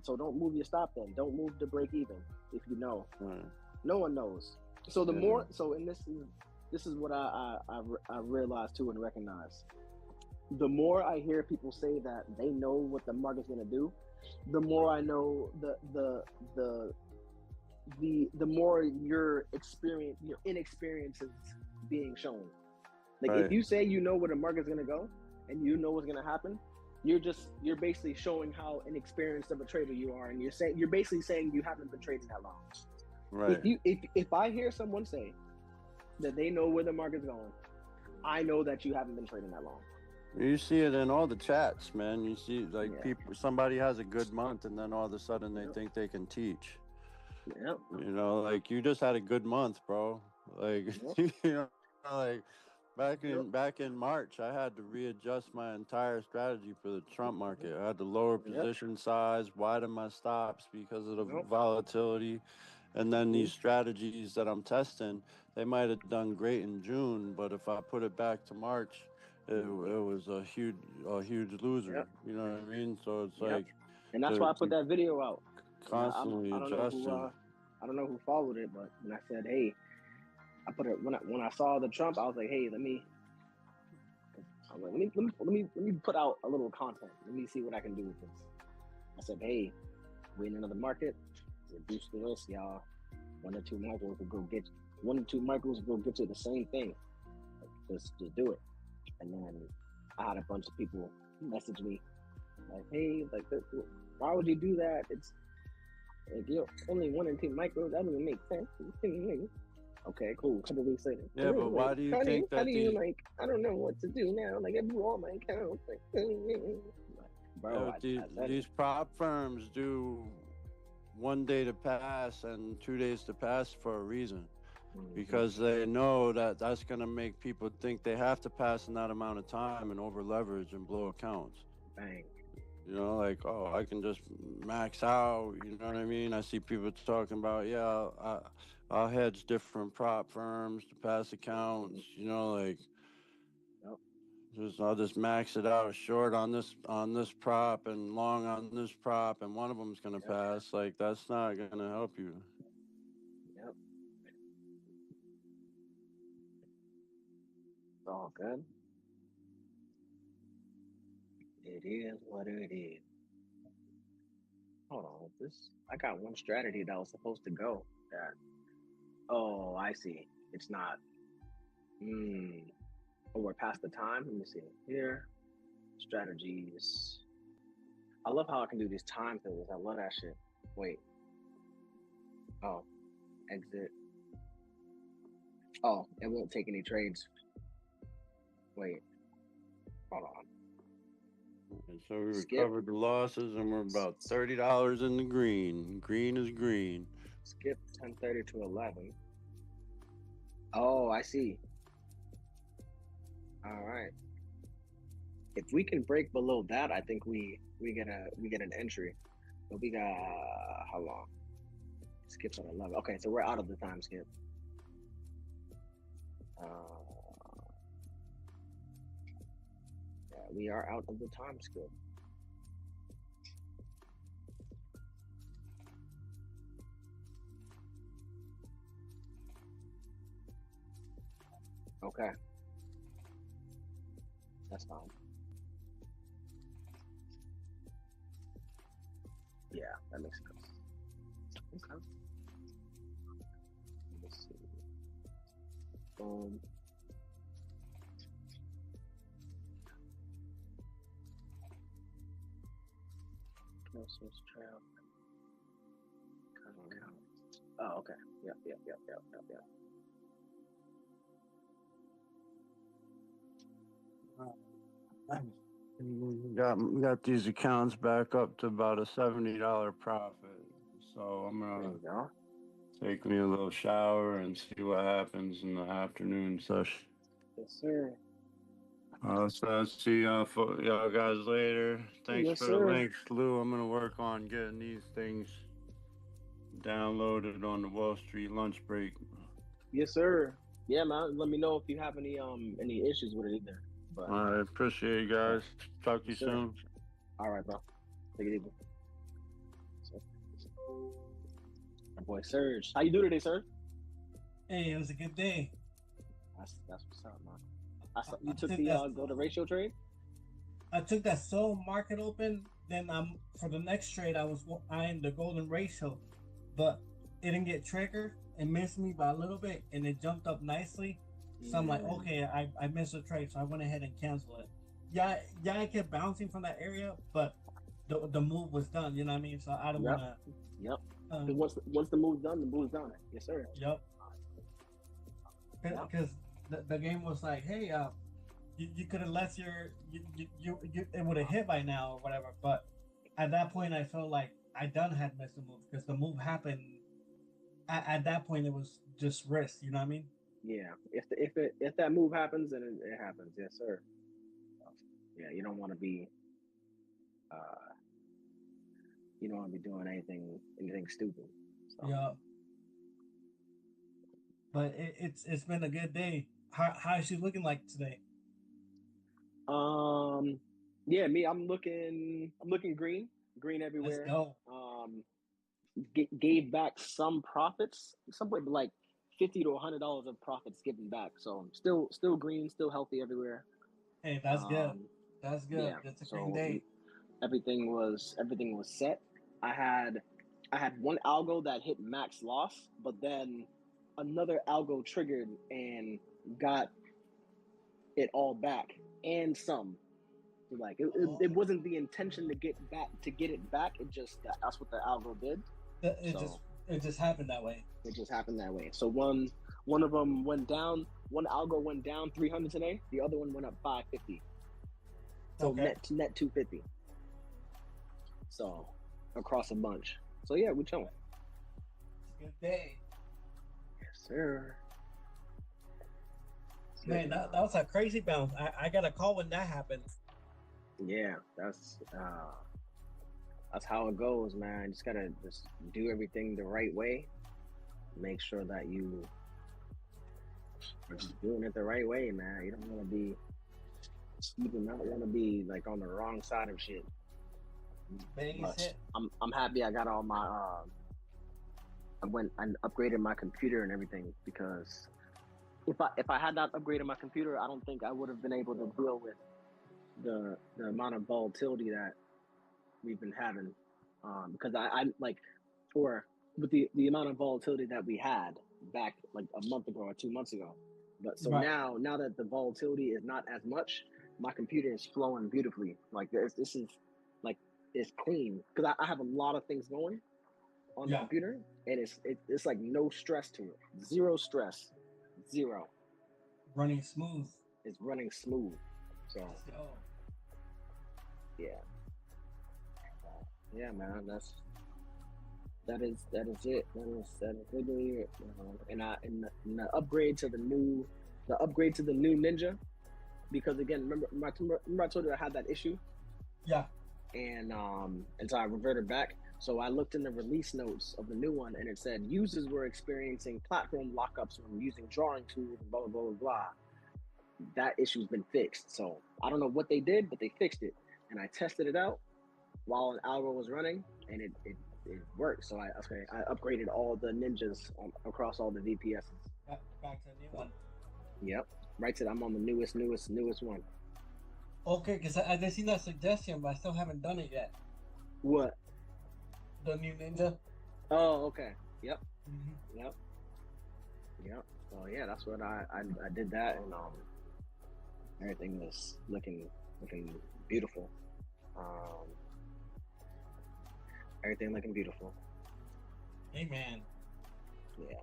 So don't move your stop then. Don't move the break even if you know. Right. No one knows. So the more and this is what I realized too and recognize. The more I hear people say that they know what the market's gonna do, the more I know the more your inexperience is being shown. Like if you say you know where the market's gonna go and you know what's gonna happen, you're basically showing how inexperienced of a trader you are, and you're basically saying you haven't been trading that long. Right. If I hear someone say that they know where the market's going, I know that you haven't been trading that long. You see it in all the chats, man. You see people, somebody has a good month and then all of a sudden they think they can teach. Yep. You know, like you just had a good month, bro. Like you know, like back in March, I had to readjust my entire strategy for the Trump market. I had to lower position size, widen my stops because of the volatility. And then these strategies that I'm testing, they might have done great in June, but if I put it back to March, it was a huge loser. You know what I mean? So it's like, and that's why I put that video out. Constantly adjusting. I don't know who followed it, but when I said, "Hey," I put it when I saw the Trump, I was like, "Hey, let me put out a little content. Let me see what I can do with this." I said, "Hey, we're in another market. Reduce the risk, y'all. 1 or 2 micros will go get you the same thing. Just do it." And then I had a bunch of people message me like, "Hey, like, why would you do that? It's like, only 1 and 2 micros. That doesn't make sense." Okay, cool. A couple weeks later. Yeah, but why do you think that I don't know what to do now. Like, I blew all my accounts. Bro, these prop firms do 1 day to pass and 2 days to pass for a reason. Because they know that that's going to make people think they have to pass in that amount of time and over leverage and blow accounts. Bang. You know, like, oh, I can just max out. You know what I mean? I see people talking about, I'll hedge different prop firms to pass accounts. You know, like, I'll just max it out short on this prop and long on this prop, and one of them's going to pass. Like, that's not going to help you. all good. It is what it is. Hold on, this I got one strategy that was supposed to go. That oh, I see. It's not. Oh, we're past the time. Let me see here. Strategies. I love how I can do these time fills. I love that shit. Wait. Oh, exit. Oh, it won't take any trades. Wait. Hold on. And so we Skip. recovered the losses, and we're about $30 in the green. Green is green. Skip 10:30 to 11. Oh, I see. All right. If we can break below that, I think we get an entry. But we got how long? Skip's at 11. Okay, so we're out of the time skip. Yeah, we are out of the time skip. Okay. That's fine. Yeah, that makes sense. Okay. Let's see. Boom. Closest trail. Coming out. Oh, okay. Yep. Got these accounts back up to about a $70 profit. So I'm There gonna you go. take me a little shower and see what happens in the afternoon session. Yes, sir. So I'll see y'all guys later. Thanks Yes, for sir. the links, Lou. I'm gonna work on getting these things downloaded on the Wall Street lunch break. Yes, sir. Yeah, man. Let me know if you have any issues with it either. But I appreciate you guys. Talk to you Yes, sir. soon. all right, bro. Take it easy. My boy Serge. How you do today, sir? Hey, it was a good day. That's what's up, man. I saw you I took think the that's- go to ratio trade. I took that sell market open. Then for the next trade, I was eyeing the golden ratio, but it didn't get triggered. It missed me by a little bit, and it jumped up nicely. So I'm like, okay, I missed the trade, so I went ahead and canceled it. Yeah, I kept bouncing from that area, but the move was done. You know what I mean? So I don't Yep. want to. Yep. 'Cause once the move's done, the move's done. Yes, sir. Yep. Because the game was like, hey, you could have left you it would have hit by now or whatever. But at that point, I felt like I done had missed the move because the move happened. At that point, it was just risk. You know what I mean? Yeah. If that move happens, then it happens. Yes, sir. Yeah, you don't want to be doing anything stupid. So. Yeah. But it's been a good day. How is she looking like today? Yeah, me. I'm looking green Let's everywhere. go. Gave back some profits, somewhere like $50 to $100 of profits given back. So still green, still healthy everywhere. Hey, that's good. That's good. Yeah, That's a so green day. everything was set. I had one algo that hit max loss, but then another algo triggered and got it all back and some. Like it wasn't the intention to get it back. It just that's what the algo did. It just happened that way. It just happened that way. So one of them went down. One algo went down 300 today. The other one went up 550. So Okay. net 250. So across a bunch. So yeah, we chilling. It's a good day. Yes, sir. Man, that was a crazy bounce. I got a call when that happened. Yeah, that's how it goes, man. You just gotta do everything the right way. Make sure that you are just doing it the right way, man. You don't want to be sleeping. I don't want to be like on the wrong side of shit. Vegas But hit. I'm happy I got all my I went and upgraded my computer and everything because if I had not upgraded my computer, I don't think I would have been able to deal with the amount of volatility that we've been having. Because I like, or with the amount of volatility that we had back like a month ago or 2 months ago. But so Right. now that the volatility is not as much, my computer is flowing beautifully. Like this is like it's clean because I have a lot of things going on the Yeah. computer, and it's like no stress to it, zero stress, zero. Running smooth. It's running smooth. So Let's go. yeah, yeah, man. That is it. That is literally it. And the upgrade to the new Ninja, because again, remember I told you I had that issue, Yeah. and so I reverted back. So I looked in the release notes of the new one, and it said users were experiencing platform lockups when using drawing tools and blah blah blah blah blah. That issue's been fixed. So I don't know what they did, but they fixed it, and I tested it out while an algo was running, and it worked. So I upgraded all the ninjas across all the VPSs. Back to the new one. Yep, right to I'm on the newest one. Okay, because I just seen that suggestion, but I still haven't done it yet. What? The new Ninja. Oh, okay. Yep. Mm-hmm. Yep. So yeah, that's what I did that, and everything was looking beautiful. Everything looking beautiful. Amen. Yeah.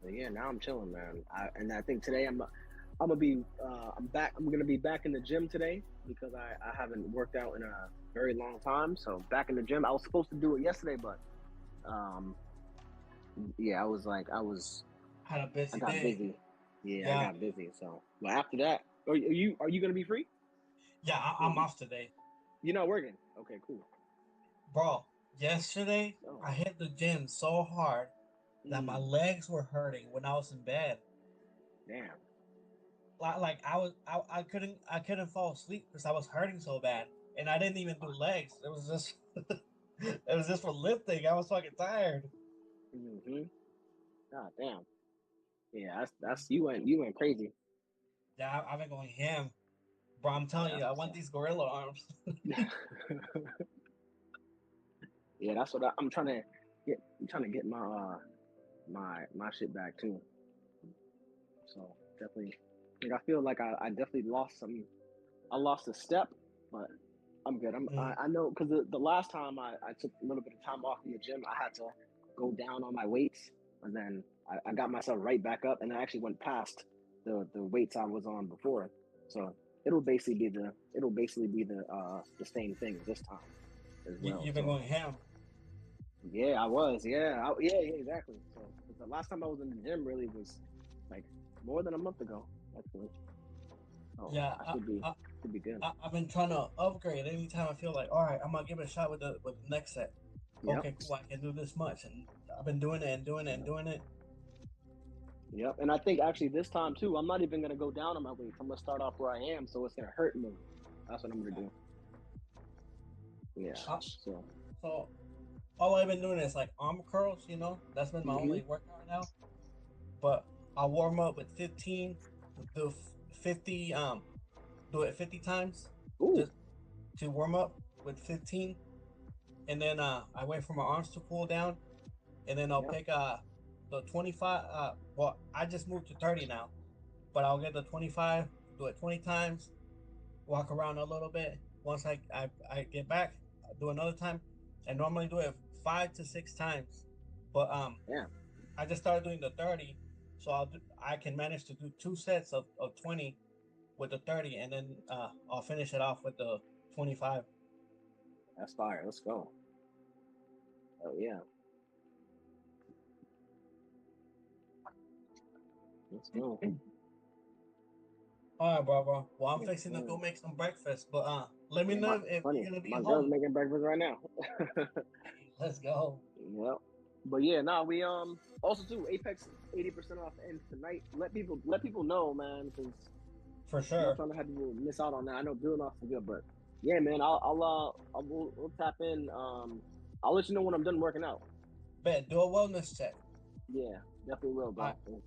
But yeah, now I'm chilling, man. I think today I'm gonna be back. I'm gonna be back in the gym today because I haven't worked out in a very long time. So back in the gym. I was supposed to do it yesterday, but yeah, I Had a busy I got day. busy. Yeah, I got busy. So, but after that, are you gonna be free? Yeah, I'm off today. You're not working? Okay, cool. Bro, yesterday I hit the gym so hard that my legs were hurting when I was in bed. Damn. Like I couldn't fall asleep because I was hurting so bad, and I didn't even do legs. It was just it was just for lifting. I was fucking tired. God damn. Yeah, that's you went crazy. Yeah, I've been going ham, bro. I'm telling you, I want these gorilla arms. Yeah, that's what I'm trying to get. I'm trying to get my my shit back too. So definitely, like I feel like I definitely lost some. I lost a step, but I'm good. I know because the last time I took a little bit of time off in the gym, I had to go down on my weights, and then I got myself right back up, and I actually went past the weights I was on before. So it'll basically be the same thing this time as well. You've been going ham. Yeah, I was. Yeah, yeah, exactly. So the last time I was in the gym really was like more than a month ago, actually. Oh, Yeah, I should be good. I've been trying to upgrade. Anytime I feel like, all right, I'm gonna give it a shot with the next set. Yep. Okay, cool. I can do this much, and I've been doing it and doing it and doing it. Yep, and I think actually this time too, I'm not even gonna go down on my weights. I'm gonna start off where I am, so it's gonna hurt me. That's what I'm gonna do. Yeah. So all I've been doing is like arm curls. You know, that's been my only workout right now. But I warm up with 15, do 50, do it 50 times. Just to warm up with 15, and then I wait for my arms to cool down, and then I'll pick the 25. Well, I just moved to 30 now, but I'll get the 25, do it 20 times, walk around a little bit. Once I get back, I'll do another time. I normally do it 5 to 6 times, but I just started doing the 30, so I can manage to do 2 sets of 20 with the 30, and then I'll finish it off with the 25. That's fire. Let's go. Oh yeah. Let's go. All right, bro. Well, I'm fixing to go make some breakfast, but let me know if you're gonna be my home. girl's making breakfast right now. Let's go. Yep. But yeah, we also too Apex 80% off ends tonight. Let people know, man, because for sure. I'm not trying to have people miss out on that. I know Bill Knox is good, but yeah, man, we'll tap in. I'll let you know when I'm done working out. Bet, do a wellness check. Yeah, definitely will, bro. All right.